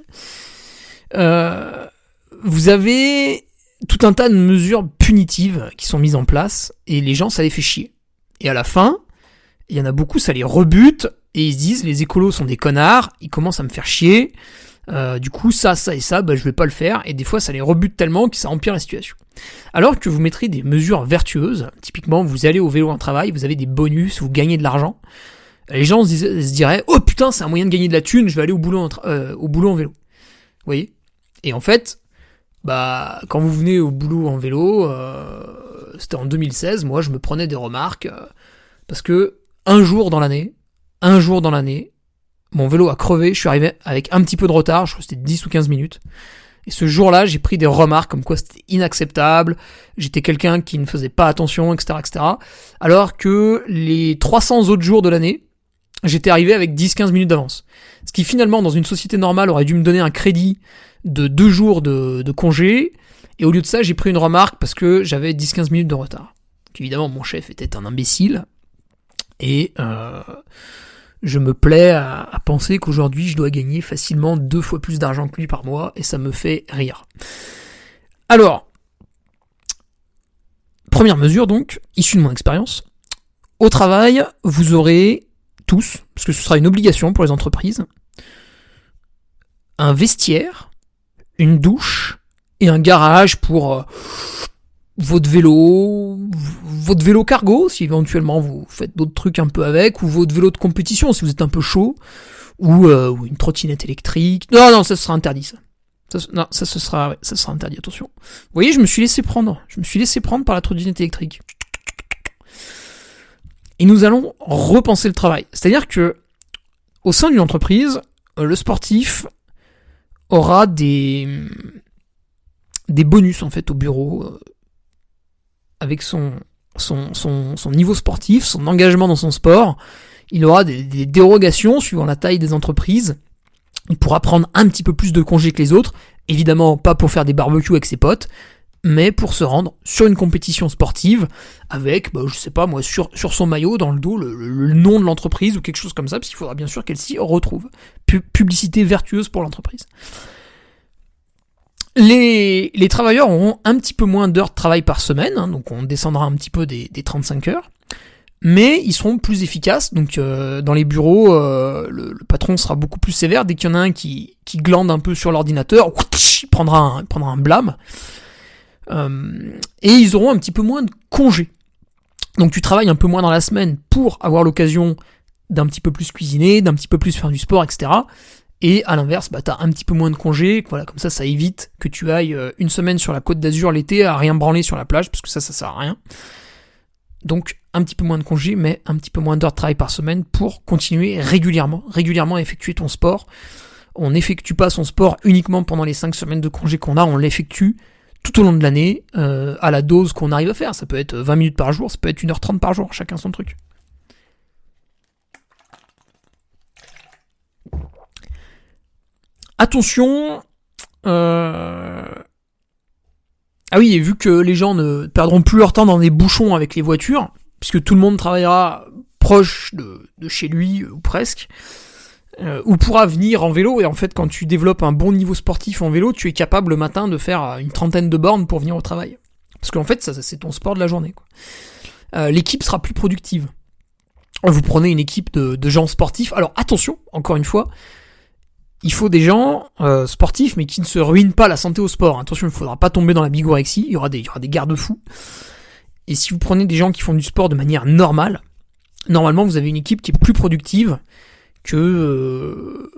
Vous avez tout un tas de mesures punitives qui sont mises en place, et les gens, ça les fait chier. Et à la fin, il y en a beaucoup, ça les rebute, et ils se disent, les écolos sont des connards, ils commencent à me faire chier, du coup, ça et ça, je vais pas le faire, et des fois, ça les rebute tellement que ça empire la situation. Alors que vous mettrez des mesures vertueuses, typiquement, vous allez au vélo en travail, vous avez des bonus, vous gagnez de l'argent, les gens se diraient, oh putain, c'est un moyen de gagner de la thune, je vais aller au boulot en vélo. Vous voyez ? Et en fait, quand vous venez au boulot en vélo, c'était en 2016, moi je me prenais des remarques, parce que un jour dans l'année, mon vélo a crevé, je suis arrivé avec un petit peu de retard, je crois que c'était 10 ou 15 minutes, et ce jour-là, j'ai pris des remarques comme quoi c'était inacceptable, j'étais quelqu'un qui ne faisait pas attention, etc., etc., alors que les 300 autres jours de l'année, j'étais arrivé avec 10-15 minutes d'avance. Ce qui finalement, dans une société normale, aurait dû me donner un crédit de 2 jours de congé, et au lieu de ça, j'ai pris une remarque parce que j'avais 10-15 minutes de retard. Donc, évidemment, mon chef était un imbécile, et je me plais à penser qu'aujourd'hui, je dois gagner facilement 2 fois plus d'argent que lui par mois, et ça me fait rire. Alors, première mesure donc, issue de mon expérience, au travail, vous aurez tous, parce que ce sera une obligation pour les entreprises, un vestiaire, une douche et un garage pour votre vélo cargo, si éventuellement vous faites d'autres trucs un peu avec, ou votre vélo de compétition, si vous êtes un peu chaud, ou une trottinette électrique. Non, ça sera interdit, ça. Ça sera interdit, attention. Vous voyez, je me suis laissé prendre par la trottinette électrique. Et nous allons repenser le travail. C'est-à-dire que, au sein d'une entreprise, le sportif aura des bonus, en fait, au bureau, avec son niveau sportif, son engagement dans son sport. Il aura des dérogations suivant la taille des entreprises. Il pourra prendre un petit peu plus de congés que les autres. Évidemment, pas pour faire des barbecues avec ses potes, mais pour se rendre sur une compétition sportive avec, je sais pas moi, sur son maillot, dans le dos, le nom de l'entreprise ou quelque chose comme ça, parce qu'il faudra bien sûr qu'elle s'y retrouve. Publicité vertueuse pour l'entreprise. Les travailleurs auront un petit peu moins d'heures de travail par semaine, hein, donc on descendra un petit peu des 35 heures, mais ils seront plus efficaces. Donc dans les bureaux, le patron sera beaucoup plus sévère. Dès qu'il y en a un qui glande un peu sur l'ordinateur, il prendra un blâme. Et ils auront un petit peu moins de congés. Donc tu travailles un peu moins dans la semaine pour avoir l'occasion d'un petit peu plus cuisiner, d'un petit peu plus faire du sport, etc. Et à l'inverse, t'as un petit peu moins de congés. Voilà, comme ça évite que tu ailles une semaine sur la Côte d'Azur l'été à rien branler sur la plage, parce que ça sert à rien. Donc un petit peu moins de congés, mais un petit peu moins d'heures de travail par semaine pour continuer régulièrement à effectuer ton sport. On n'effectue pas son sport uniquement pendant les 5 semaines de congés qu'on a, on l'effectue tout au long de l'année, à la dose qu'on arrive à faire. Ça peut être 20 minutes par jour, ça peut être 1h30 par jour, chacun son truc. Attention, ah oui, et vu que les gens ne perdront plus leur temps dans des bouchons avec les voitures, puisque tout le monde travaillera proche de chez lui, ou presque, ou pourra venir en vélo, et en fait quand tu développes un bon niveau sportif en vélo, tu es capable le matin de faire une 30aine de bornes pour venir au travail. Parce qu'en fait, ça c'est ton sport de la journée, quoi. L'équipe sera plus productive. Vous prenez une équipe de gens sportifs, alors attention, encore une fois, il faut des gens sportifs, mais qui ne se ruinent pas la santé au sport. Attention, il ne faudra pas tomber dans la bigorexie, il y aura des garde-fous. Et si vous prenez des gens qui font du sport de manière normale, normalement vous avez une équipe qui est plus productive que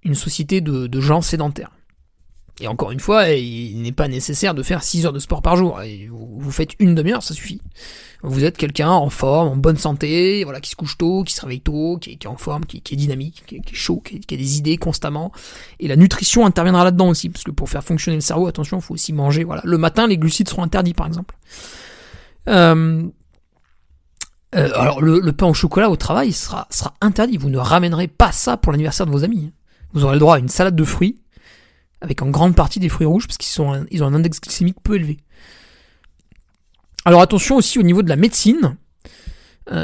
une société de gens sédentaires. Et encore une fois, il n'est pas nécessaire de faire 6 heures de sport par jour. Et vous faites une demi-heure, ça suffit. Vous êtes quelqu'un en forme, en bonne santé, voilà, qui se couche tôt, qui se réveille tôt, qui est en forme, qui est dynamique, qui est chaud, qui a des idées constamment. Et la nutrition interviendra là-dedans aussi, parce que pour faire fonctionner le cerveau, attention, il faut aussi manger. Voilà, le matin, les glucides seront interdits, par exemple. Alors le pain au chocolat au travail sera interdit. Vous ne ramènerez pas ça pour l'anniversaire de vos amis. Vous aurez le droit à une salade de fruits, avec en grande partie des fruits rouges, parce qu'ils ont un index glycémique peu élevé. Alors attention aussi au niveau de la médecine,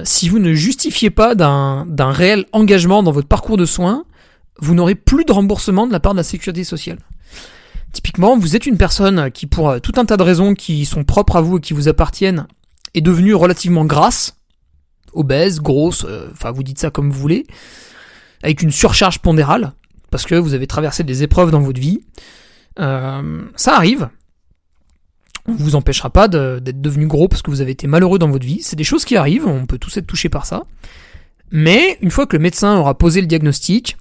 si vous ne justifiez pas d'un réel engagement dans votre parcours de soins, vous n'aurez plus de remboursement de la part de la sécurité sociale. Typiquement, vous êtes une personne qui, pour tout un tas de raisons qui sont propres à vous et qui vous appartiennent, est devenue relativement grasse, obèse, grosse, vous dites ça comme vous voulez, avec une surcharge pondérale, parce que vous avez traversé des épreuves dans votre vie. Ça arrive. On ne vous empêchera pas d'être devenu gros parce que vous avez été malheureux dans votre vie. C'est des choses qui arrivent, on peut tous être touchés par ça. Mais une fois que le médecin aura posé le diagnostic,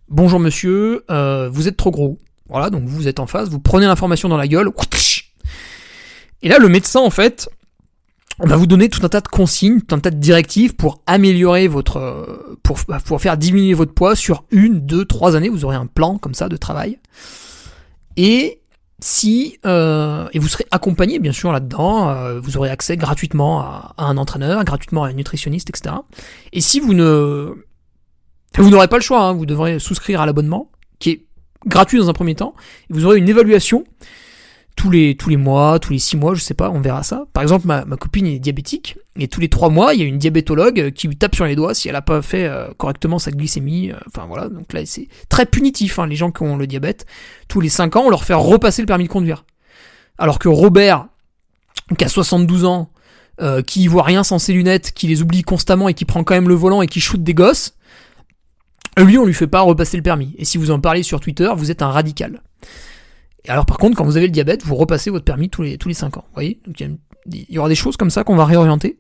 bonjour monsieur, vous êtes trop gros. Voilà, donc vous êtes en face, vous prenez l'information dans la gueule. Et là, le médecin, en fait, va vous donner tout un tas de consignes, tout un tas de directives pour améliorer pour faire diminuer votre poids sur 1, 2, 3 années. Vous aurez un plan comme ça de travail. Et et vous serez accompagné bien sûr là-dedans, vous aurez accès gratuitement à un entraîneur, gratuitement à un nutritionniste, etc. Et si vous n'aurez pas le choix, hein, vous devrez souscrire à l'abonnement, qui est gratuit dans un premier temps, et vous aurez une évaluation tous les mois, tous les 6 mois, je sais pas, on verra ça. Par exemple, ma copine est diabétique, et tous les 3 mois, il y a une diabétologue qui lui tape sur les doigts si elle a pas fait correctement sa glycémie. Voilà, donc là, c'est très punitif, hein, les gens qui ont le diabète. Tous les 5 ans, on leur fait repasser le permis de conduire. Alors que Robert, qui a 72 ans, qui y voit rien sans ses lunettes, qui les oublie constamment et qui prend quand même le volant et qui shoot des gosses, lui, on lui fait pas repasser le permis. Et si vous en parlez sur Twitter, vous êtes un radical. Alors par contre, quand vous avez le diabète, vous repassez votre permis tous les 5 ans. Vous voyez ? Donc il y aura des choses comme ça qu'on va réorienter.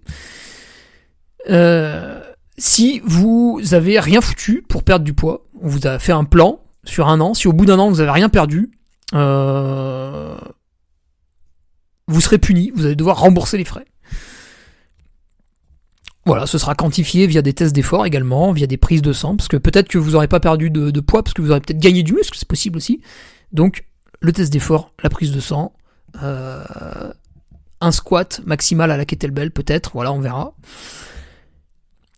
Si vous avez rien foutu pour perdre du poids, on vous a fait un plan sur un an, si au bout d'un an vous n'avez rien perdu, vous serez puni, vous allez devoir rembourser les frais. Voilà, ce sera quantifié via des tests d'effort également, via des prises de sang, parce que peut-être que vous n'aurez pas perdu de poids, parce que vous aurez peut-être gagné du muscle, c'est possible aussi. Donc, le test d'effort, la prise de sang, un squat maximal à la kettlebell peut-être, voilà, on verra.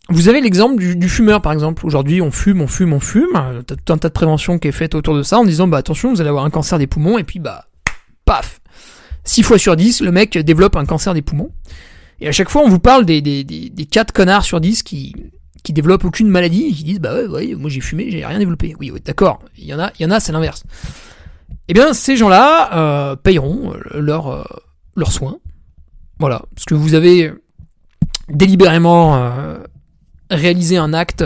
Vous avez l'exemple du fumeur par exemple. Aujourd'hui, on fume. T'as tout un tas de prévention qui est faite autour de ça en disant, attention, vous allez avoir un cancer des poumons, et puis paf 6 fois sur 10, le mec développe un cancer des poumons. Et à chaque fois, on vous parle des 4 connards sur 10 qui développent aucune maladie, et qui disent, ouais, moi j'ai fumé, j'ai rien développé. Oui, d'accord, il y en a, c'est l'inverse. Eh bien, ces gens-là payeront leurs soins. Voilà, parce que vous avez délibérément réalisé un acte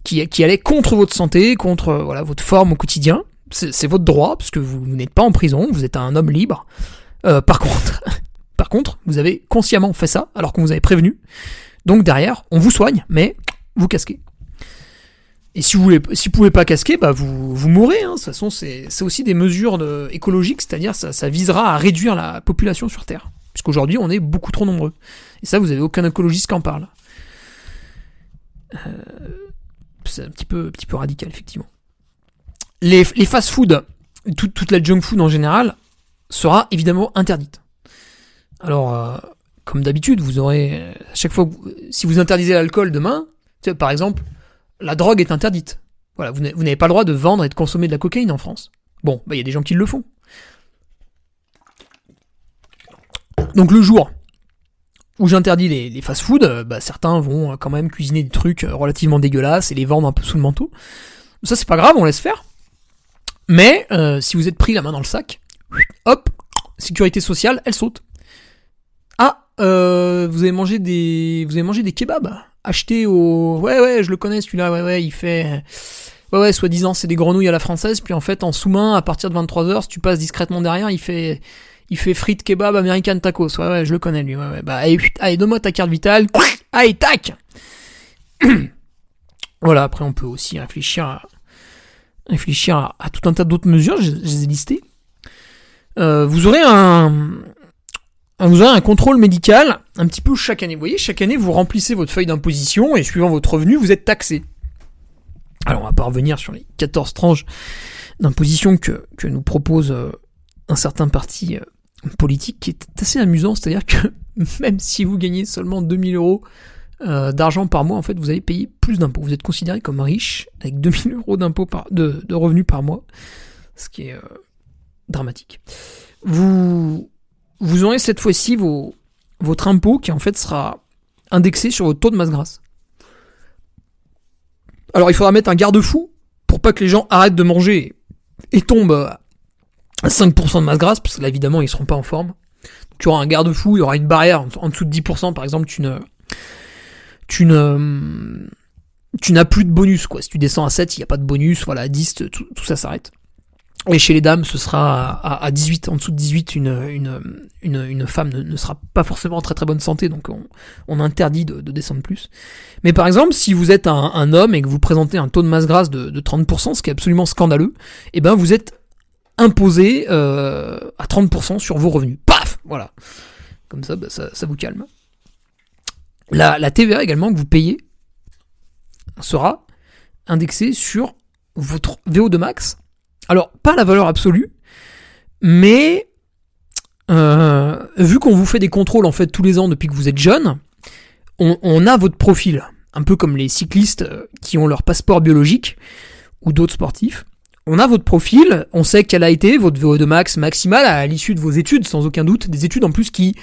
qui allait contre votre santé, contre votre forme au quotidien. C'est votre droit, parce que vous n'êtes pas en prison, vous êtes un homme libre. Par contre, vous avez consciemment fait ça, alors qu'on vous avait prévenu. Donc derrière, on vous soigne, mais vous casquez. Et si vous pouvez pas casquer, vous mourrez. De toute façon, c'est aussi des mesures écologiques, c'est-à-dire ça visera à réduire la population sur Terre. Puisqu'aujourd'hui, on est beaucoup trop nombreux. Et ça, vous avez aucun écologiste qui en parle. C'est un petit peu radical, effectivement. Les fast-food, toute la junk food en général, sera évidemment interdite. Alors, comme d'habitude, vous aurez, à chaque fois, si vous interdisez l'alcool demain, par exemple, la drogue est interdite. Voilà, vous n'avez pas le droit de vendre et de consommer de la cocaïne en France. Bon, il y a des gens qui le font. Donc le jour où j'interdis les fast-food, certains vont quand même cuisiner des trucs relativement dégueulasses et les vendre un peu sous le manteau. Ça, c'est pas grave, on laisse faire. Mais si vous êtes pris la main dans le sac, hop, sécurité sociale, elle saute. Ah, vous avez mangé des kebabs achetés au... Ouais, je le connais celui-là, ouais, il fait... Ouais, soi-disant, c'est des grenouilles à la française, puis en fait, en sous-main, à partir de 23h, si tu passes discrètement derrière, il fait frites, kebab, American tacos. Ouais, je le connais, lui. Ouais. Allez, donne-moi ta carte vitale. Allez, tac. Voilà, après, on peut aussi réfléchir à tout un tas d'autres mesures, je les ai listées. Vous aurez un contrôle médical un petit peu chaque année. Vous voyez, chaque année, vous remplissez votre feuille d'imposition et suivant votre revenu, vous êtes taxé. Alors, on va pas revenir sur les 14 tranches d'imposition que nous propose un certain parti politique qui est assez amusant. C'est-à-dire que même si vous gagnez seulement 2000 euros d'argent par mois, en fait, vous allez payer plus d'impôts. Vous êtes considéré comme riche avec 2000 euros d'impôts de revenus par mois, ce qui est dramatique. Vous aurez cette fois-ci votre impôt qui en fait sera indexé sur votre taux de masse grasse. Alors il faudra mettre un garde-fou pour pas que les gens arrêtent de manger et tombent à 5% de masse grasse, parce que là évidemment ils seront pas en forme. Donc il y aura un garde-fou, il y aura une barrière en dessous de 10%, par exemple tu n'as plus de bonus, quoi. Si tu descends à 7, il n'y a pas de bonus, voilà, à 10, tout ça s'arrête. Et chez les dames, ce sera à 18, en dessous de 18, une femme ne sera pas forcément en très très bonne santé, donc on interdit de descendre plus. Mais par exemple, si vous êtes un homme et que vous présentez un taux de masse grasse de 30%, ce qui est absolument scandaleux, et ben vous êtes imposé à 30% sur vos revenus. Paf, voilà. Comme ça, ça vous calme. La TVA également que vous payez sera indexée sur votre VO2 max. Alors, pas la valeur absolue, mais vu qu'on vous fait des contrôles en fait tous les ans depuis que vous êtes jeune, on a votre profil, un peu comme les cyclistes qui ont leur passeport biologique ou d'autres sportifs. On a votre profil, on sait quel a été votre VO2 max maximal à l'issue de vos études, sans aucun doute, des études en plus qui,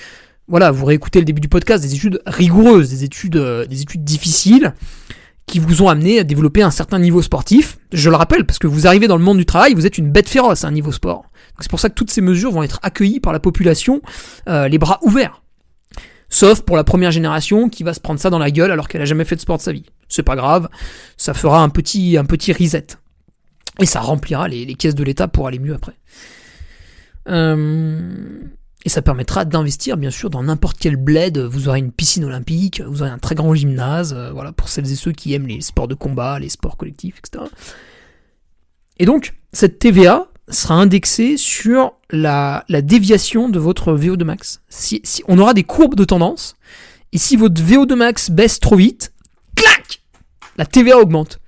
voilà, vous réécoutez le début du podcast, des études rigoureuses, des études difficiles, qui vous ont amené à développer un certain niveau sportif. Je le rappelle, parce que vous arrivez dans le monde du travail, vous êtes une bête féroce à un niveau sport. Donc c'est pour ça que toutes ces mesures vont être accueillies par la population, les bras ouverts. Sauf pour la première génération qui va se prendre ça dans la gueule alors qu'elle a jamais fait de sport de sa vie. C'est pas grave, ça fera un petit reset. Et ça remplira les caisses de l'État pour aller mieux après. Et ça permettra d'investir, bien sûr, dans n'importe quel bled. Vous aurez une piscine olympique, vous aurez un très grand gymnase, voilà, pour celles et ceux qui aiment les sports de combat, les sports collectifs, etc. Et donc, cette TVA sera indexée sur la déviation de votre VO2 max. Si on aura des courbes de tendance, et si votre VO2 max baisse trop vite, clac, la TVA augmente.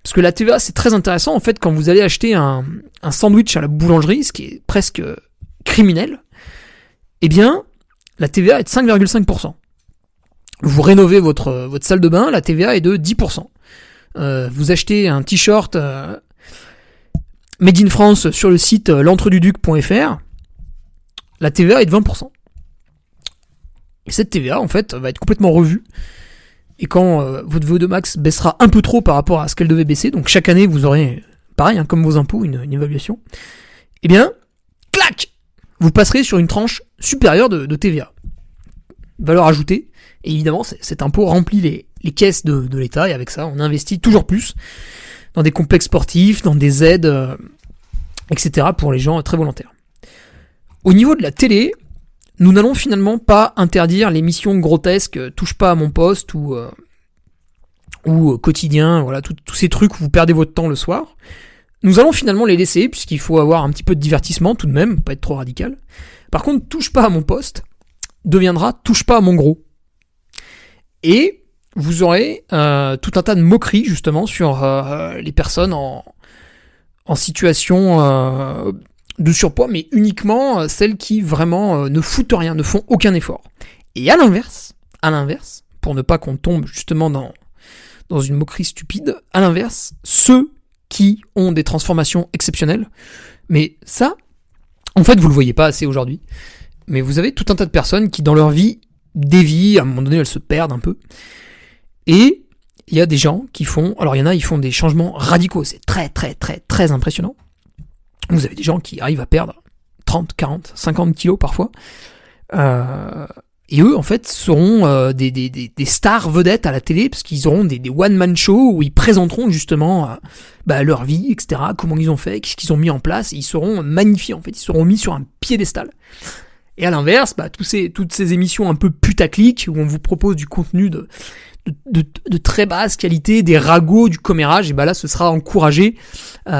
Parce que la TVA, c'est très intéressant, en fait, quand vous allez acheter un sandwich à la boulangerie, ce qui est presque criminel, eh bien, la TVA est de 5,5%. Vous rénovez votre salle de bain, la TVA est de 10%. Vous achetez un t-shirt Made in France sur le site l'entreduduc.fr, la TVA est de 20%. Et cette TVA, en fait, va être complètement revue. Et quand votre VO2 max baissera un peu trop par rapport à ce qu'elle devait baisser, donc chaque année vous aurez, pareil, comme vos impôts, une évaluation, eh bien, clac, vous passerez sur une tranche supérieure de TVA. Valeur ajoutée, et évidemment, cet impôt remplit les caisses de l'État, et avec ça, on investit toujours plus dans des complexes sportifs, dans des aides, etc., pour les gens très volontaires. Au niveau de la télé, nous n'allons finalement pas interdire l'émission grotesque Touche pas à mon poste ou quotidien, voilà, tous ces trucs où vous perdez votre temps le soir. Nous allons finalement les laisser, puisqu'il faut avoir un petit peu de divertissement tout de même, pas être trop radical. Par contre, Touche pas à mon poste deviendra Touche pas à mon gros. Et vous aurez tout un tas de moqueries justement sur les personnes en situation de surpoids, mais uniquement celles qui vraiment ne foutent rien, ne font aucun effort. Et à l'inverse, pour ne pas qu'on tombe justement dans une moquerie stupide, à l'inverse, ceux qui ont des transformations exceptionnelles, mais ça, en fait, vous le voyez pas assez aujourd'hui, mais vous avez tout un tas de personnes qui, dans leur vie, dévient, à un moment donné, elles se perdent un peu, et il y a des gens qui font, alors il y en a, ils font des changements radicaux, c'est très, très, très, très impressionnant. Vous avez des gens qui arrivent à perdre 30, 40, 50 kilos parfois. Et eux, en fait, seront des stars vedettes à la télé, parce qu'ils auront des one-man shows où ils présenteront justement leur vie, etc., comment ils ont fait, qu'est-ce qu'ils ont mis en place, et ils seront magnifiés, en fait, ils seront mis sur un piédestal. Et à l'inverse, toutes ces émissions un peu putaclic, où on vous propose du contenu de très basse qualité, des ragots, du commérage, et là ce sera encouragé,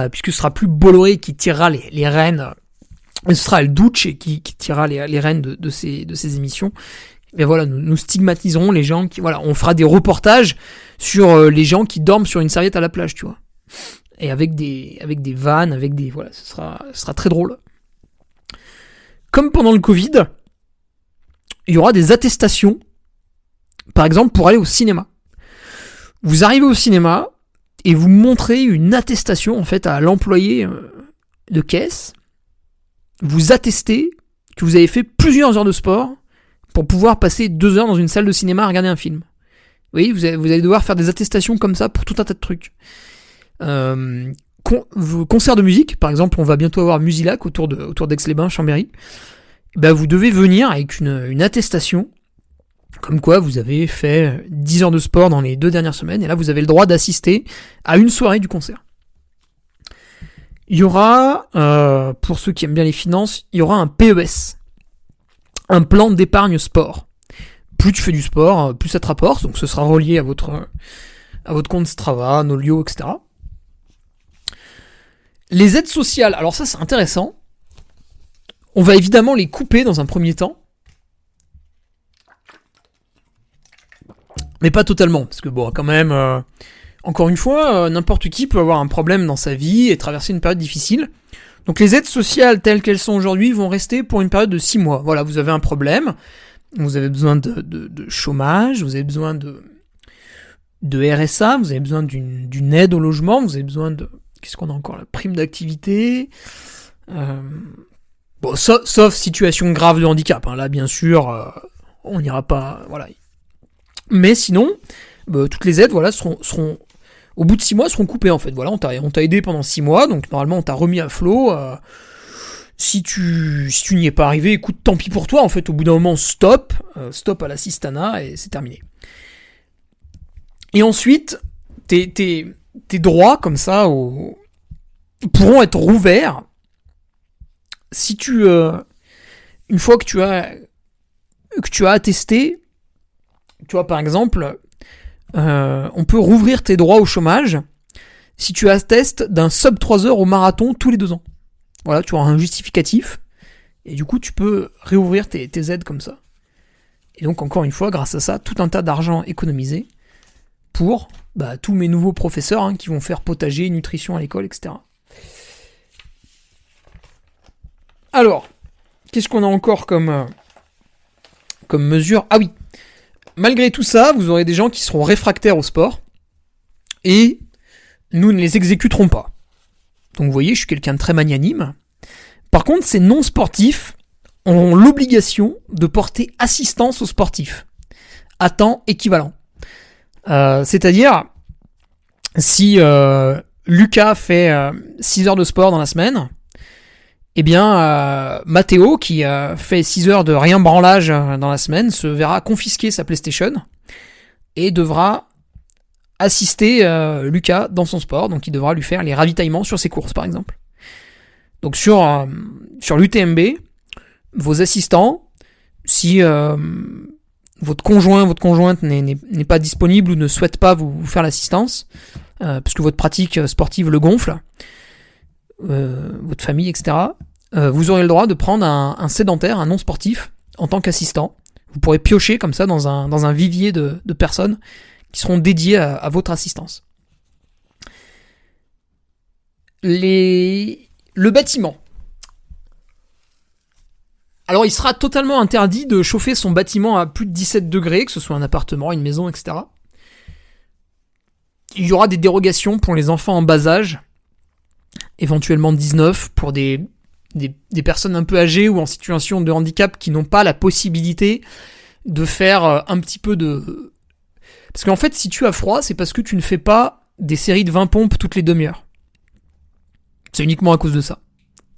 puisque ce sera plus Bolloré qui tirera les rênes, ce sera El Duce qui tirera les rênes de ces émissions. Et voilà, nous stigmatiserons les gens qui, voilà, on fera des reportages sur les gens qui dorment sur une serviette à la plage, tu vois, et avec des vannes, voilà, ce sera très drôle. Comme pendant le Covid, il y aura des attestations. Par exemple, pour aller au cinéma. Vous arrivez au cinéma et vous montrez une attestation en fait à l'employé de caisse. Vous attestez que vous avez fait plusieurs heures de sport pour pouvoir passer 2 heures dans une salle de cinéma à regarder un film. Oui, vous allez devoir faire des attestations comme ça pour tout un tas de trucs. Concert de musique, par exemple, on va bientôt avoir Musilac autour d'Aix-les-Bains, Chambéry. Vous devez venir avec une attestation comme quoi vous avez fait 10 heures de sport dans les 2 dernières semaines, et là vous avez le droit d'assister à une soirée du concert. Il y aura, pour ceux qui aiment bien les finances, il y aura un PES, un plan d'épargne sport. Plus tu fais du sport, plus ça te rapporte, donc ce sera relié à votre compte Strava, Nolio, etc. Les aides sociales, alors ça c'est intéressant, on va évidemment les couper dans un premier temps, mais pas totalement, parce que bon, quand même, encore une fois, n'importe qui peut avoir un problème dans sa vie et traverser une période difficile. Donc les aides sociales telles qu'elles sont aujourd'hui vont rester pour une période de 6 mois. Voilà, vous avez un problème, vous avez besoin de chômage, vous avez besoin de RSA, vous avez besoin d'une aide au logement, vous avez besoin de... Qu'est-ce qu'on a encore? La prime d'activité. Bon, sauf situation grave de handicap. Hein. Là, bien sûr, on n'ira pas... Voilà. Mais sinon, toutes les aides, voilà, seront au bout de 6 mois, seront coupées en fait. Voilà, on t'a aidé pendant 6 mois, donc normalement on t'a remis à flot. Si tu n'y es pas arrivé, écoute, tant pis pour toi. En fait, au bout d'un moment, stop à l'assistanat et c'est terminé. Et ensuite, tes droits comme ça pourront être rouverts si tu, une fois que tu as attesté, tu vois, par exemple, on peut rouvrir tes droits au chômage si tu attestes d'un sub 3 heures au marathon tous les 2 ans. Voilà, tu auras un justificatif, et du coup, tu peux réouvrir tes aides comme ça. Et donc, encore une fois, grâce à ça, tout un tas d'argent économisé pour tous mes nouveaux professeurs qui vont faire potager, nutrition à l'école, etc. Alors, qu'est-ce qu'on a encore comme mesure ? Ah oui, malgré tout ça, vous aurez des gens qui seront réfractaires au sport, et nous ne les exécuterons pas. Donc vous voyez, je suis quelqu'un de très magnanime. Par contre, ces non-sportifs auront l'obligation de porter assistance aux sportifs, à temps équivalent. C'est-à-dire, si Lucas fait 6 heures de sport dans la semaine, eh bien, Mathéo, qui fait 6 heures de rien branlage dans la semaine, se verra confisquer sa PlayStation et devra assister Lucas dans son sport. Donc, il devra lui faire les ravitaillements sur ses courses, par exemple. Donc, sur l'UTMB, vos assistants, si votre conjointe n'est pas disponible ou ne souhaite pas vous faire l'assistance, parce que votre pratique sportive le gonfle, votre famille, etc., vous aurez le droit de prendre un sédentaire, un non-sportif, en tant qu'assistant. Vous pourrez piocher comme ça dans un vivier de personnes qui seront dédiées à votre assistance. Le bâtiment. Alors, il sera totalement interdit de chauffer son bâtiment à plus de 17 degrés, que ce soit un appartement, une maison, etc. Il y aura des dérogations pour les enfants en bas âge, éventuellement 19, pour des personnes un peu âgées ou en situation de handicap qui n'ont pas la possibilité de faire un petit peu de... Parce qu'en fait, si tu as froid, c'est parce que tu ne fais pas des séries de 20 pompes toutes les demi-heures. C'est uniquement à cause de ça.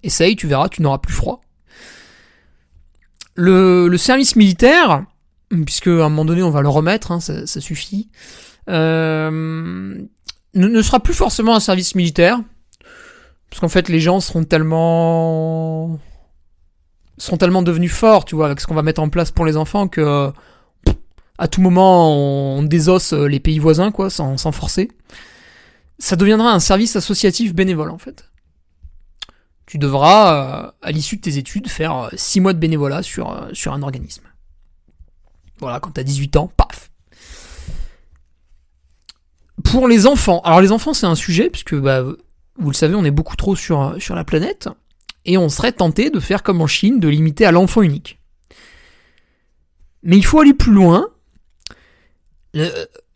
Essaye, tu verras, tu n'auras plus froid. Le service militaire, puisque à un moment donné on va le remettre, ça suffit, ne sera plus forcément un service militaire, parce qu'en fait les gens seront tellement devenus forts, tu vois, avec ce qu'on va mettre en place pour les enfants, que à tout moment on désosse les pays voisins, quoi, sans forcer. Ça deviendra un service associatif bénévole, en fait. Tu devras, à l'issue de tes études, faire 6 mois de bénévolat sur un organisme. Voilà, quand t'as 18 ans, paf. Pour les enfants, alors les enfants c'est un sujet, puisque vous le savez, on est beaucoup trop sur la planète, et on serait tenté de faire comme en Chine, de limiter à l'enfant unique. Mais il faut aller plus loin, et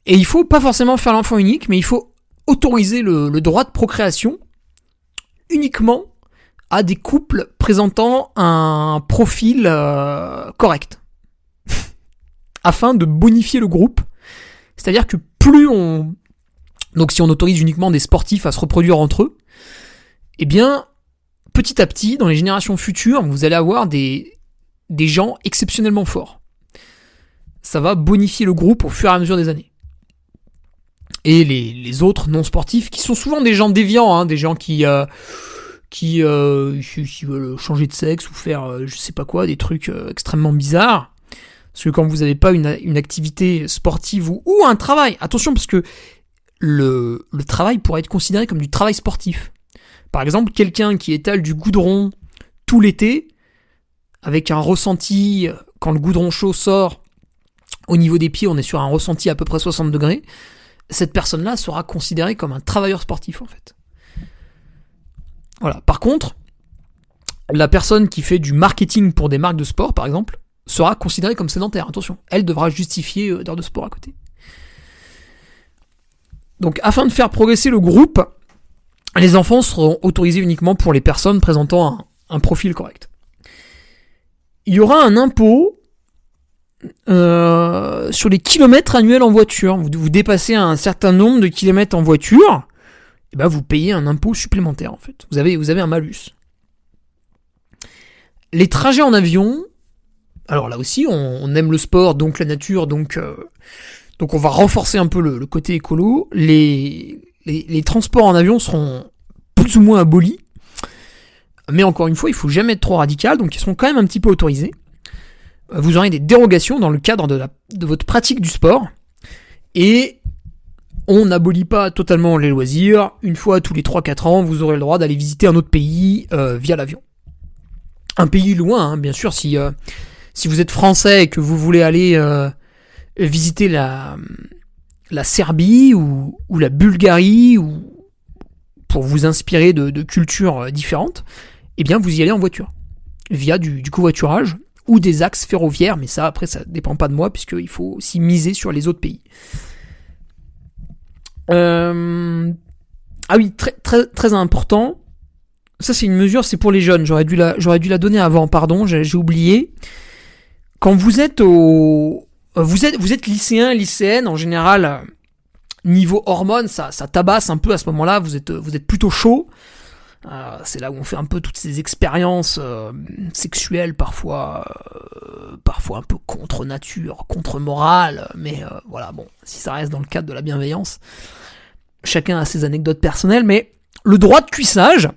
il faut pas forcément faire l'enfant unique, mais il faut autoriser le droit de procréation uniquement à des couples présentant un profil correct, afin de bonifier le groupe. C'est-à-dire que plus on... Donc si on autorise uniquement des sportifs à se reproduire entre eux, eh bien, petit à petit, dans les générations futures, vous allez avoir des gens exceptionnellement forts. Ça va bonifier le groupe au fur et à mesure des années. Et les autres non-sportifs, qui sont souvent des gens déviants, des gens qui veulent changer de sexe ou faire je sais pas quoi, des trucs extrêmement bizarres. Parce que quand vous n'avez pas une activité sportive ou un travail, attention, parce que le travail pourrait être considéré comme du travail sportif. Par exemple, quelqu'un qui étale du goudron tout l'été, avec un ressenti, quand le goudron chaud sort, au niveau des pieds, on est sur un ressenti à peu près 60 degrés, cette personne-là sera considérée comme un travailleur sportif, en fait. Voilà. Par contre, la personne qui fait du marketing pour des marques de sport, par exemple, sera considérée comme sédentaire. Attention, elle devra justifier d'heures de sport à côté. Donc, afin de faire progresser le groupe, les enfants seront autorisés uniquement pour les personnes présentant un profil correct. Il y aura un impôt sur les kilomètres annuels en voiture. Vous dépassez un certain nombre de kilomètres en voiture, et vous payez un impôt supplémentaire, en fait. Vous avez un malus. Les trajets en avion, alors là aussi, on aime le sport, donc la nature, donc on va renforcer un peu le côté écolo. Les transports en avion seront plus ou moins abolies. Mais encore une fois, il ne faut jamais être trop radical, donc ils seront quand même un petit peu autorisés. Vous aurez des dérogations dans le cadre de votre pratique du sport. Et on n'abolit pas totalement les loisirs. Une fois tous les 3-4 ans, vous aurez le droit d'aller visiter un autre pays via l'avion. Un pays loin, hein, bien sûr, si vous êtes français et que vous voulez aller visiter la Serbie ou la Bulgarie, ou pour vous inspirer de cultures différentes, eh bien vous y allez en voiture, via du covoiturage ou des axes ferroviaires, mais ça après ça dépend pas de moi, puisqu'il faut aussi miser sur les autres pays. Ah oui, très, très, très important, ça c'est une mesure, c'est pour les jeunes, j'aurais dû la donner avant, pardon, j'ai oublié. Quand vous êtes vous êtes lycéen, lycéenne, en général, niveau hormones, ça tabasse un peu à ce moment-là, vous êtes plutôt chaud. C'est là où on fait un peu toutes ces expériences sexuelles, parfois un peu contre nature, contre morale, mais voilà, bon, si ça reste dans le cadre de la bienveillance, chacun a ses anecdotes personnelles, mais le droit de cuissage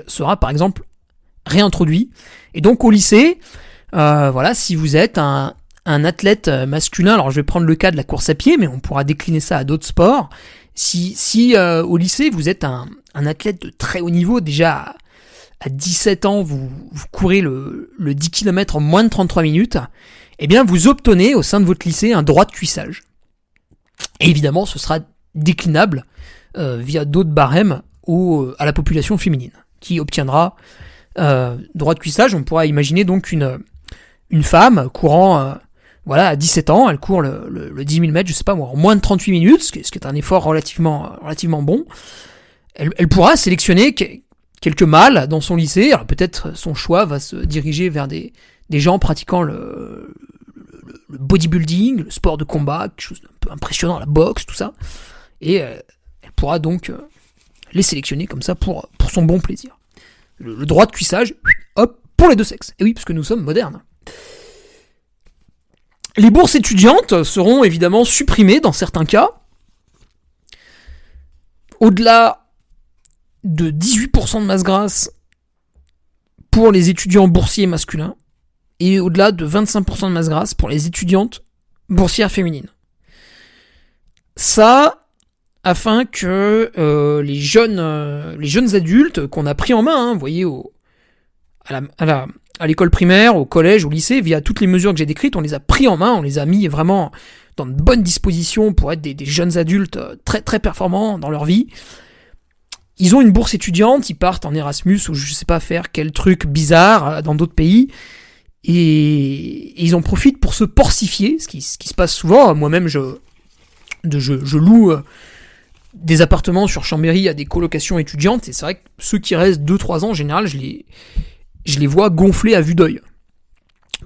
sera par exemple réintroduit, et donc au lycée, voilà, si vous êtes un athlète masculin, alors je vais prendre le cas de la course à pied, mais on pourra décliner ça à d'autres sports. Si au lycée vous êtes un athlète de très haut niveau, déjà à 17 ans vous courez le 10 km en moins de 33 minutes, eh bien vous obtenez au sein de votre lycée un droit de cuissage. Et évidemment ce sera déclinable via d'autres barèmes à la population féminine, qui obtiendra droit de cuissage. On pourra imaginer donc une femme courant à 17 ans, elle court le 10 000 mètres, je sais pas moi, en moins de 38 minutes, ce qui est un effort relativement bon. Elle pourra sélectionner quelques mâles dans son lycée. Alors peut-être son choix va se diriger vers des gens pratiquant le bodybuilding, le sport de combat, quelque chose d'un peu impressionnant, la boxe, tout ça. Et elle pourra donc les sélectionner comme ça pour son bon plaisir. Le droit de cuissage, hop, pour les deux sexes. Et oui, parce que nous sommes modernes. Les bourses étudiantes seront évidemment supprimées dans certains cas. Au-delà de 18% de masse grasse pour les étudiants boursiers masculins et au-delà de 25% de masse grasse pour les étudiantes boursières féminines. Ça, afin que les jeunes adultes qu'on a pris en main, vous voyez, à l'école primaire, au collège, au lycée, via toutes les mesures que j'ai décrites, on les a pris en main, on les a mis vraiment dans de bonnes dispositions pour être des jeunes adultes très très performants dans leur vie. Ils ont une bourse étudiante, ils partent en Erasmus ou je sais pas faire quel truc bizarre dans d'autres pays, et ils en profitent pour se porcifier, ce qui se passe souvent. Moi-même, je loue des appartements sur Chambéry à des colocations étudiantes, et c'est vrai que ceux qui restent 2-3 ans, en général, je les vois gonfler à vue d'œil.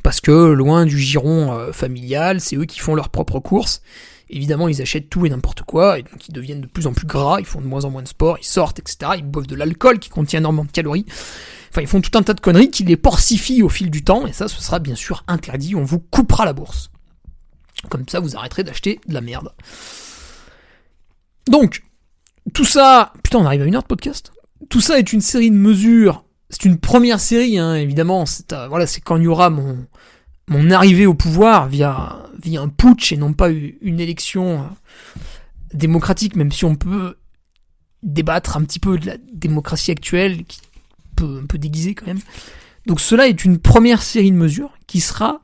Parce que loin du giron familial, c'est eux qui font leurs propres courses. Évidemment, ils achètent tout et n'importe quoi, et donc ils deviennent de plus en plus gras, ils font de moins en moins de sport, ils sortent, etc. Ils boivent de l'alcool qui contient énormément de calories. Enfin, ils font tout un tas de conneries qui les porcifient au fil du temps, et ça, ce sera bien sûr interdit, on vous coupera la bourse. Comme ça, vous arrêterez d'acheter de la merde. Donc, tout ça... Putain, on arrive à 1 heure de podcast. Tout ça est une série de mesures. C'est une première série, hein, évidemment. C'est quand il y aura mon arrivée au pouvoir via un putsch et non pas une élection démocratique, même si on peut débattre un petit peu de la démocratie actuelle, qui peut un peu déguiser quand même. Donc cela est une première série de mesures qui sera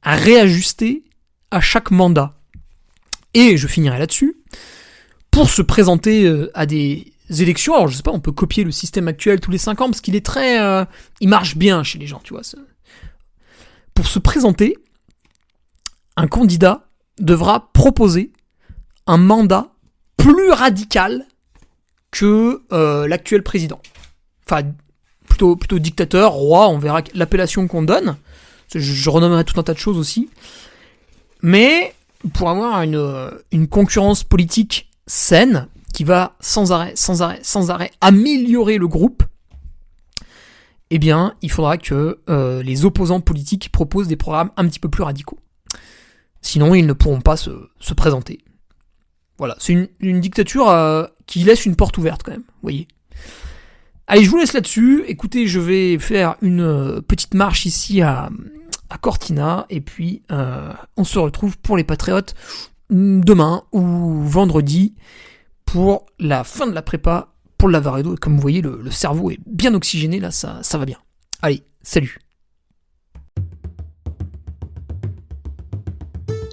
à réajuster à chaque mandat. Et je finirai là-dessus. Pour se présenter à des élections, alors je sais pas, on peut copier le système actuel tous les 5 ans, parce qu'il est très... il marche bien chez les gens, tu vois. Pour se présenter, un candidat devra proposer un mandat plus radical que l'actuel président. Enfin, plutôt dictateur, roi, on verra l'appellation qu'on donne. Je renommerai tout un tas de choses aussi. Mais pour avoir une concurrence politique saine, qui va sans arrêt améliorer le groupe, eh bien, il faudra que les opposants politiques proposent des programmes un petit peu plus radicaux. Sinon, ils ne pourront pas se présenter. Voilà, c'est une dictature qui laisse une porte ouverte quand même, vous voyez. Allez, je vous laisse là-dessus. Écoutez, je vais faire une petite marche ici à Cortina, et puis on se retrouve pour les Patriotes demain ou vendredi pour la fin de la prépa pour le Lavaredo. Et comme vous voyez, le cerveau est bien oxygéné, là, ça va bien. Allez, salut.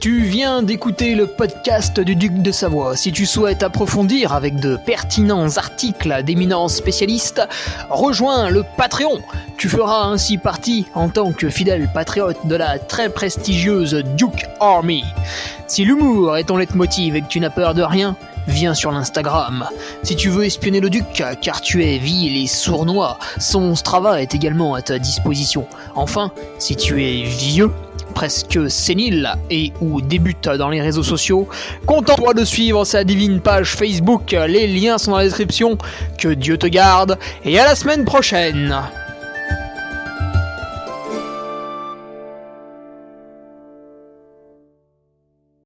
Tu viens d'écouter le podcast du Duc de Savoie. Si tu souhaites approfondir avec de pertinents articles d'éminents spécialistes, rejoins le Patreon. Tu feras ainsi partie, en tant que fidèle patriote, de la très prestigieuse Duke Army. Si l'humour est ton leitmotiv et que tu n'as peur de rien, viens sur l'Instagram. Si tu veux espionner le Duc, car tu es vil et sournois, son Strava est également à ta disposition. Enfin, si tu es vieux, presque sénile et ou débute dans les réseaux sociaux, contente-toi de suivre sa divine page Facebook, les liens sont dans la description. Que Dieu te garde et à la semaine prochaine.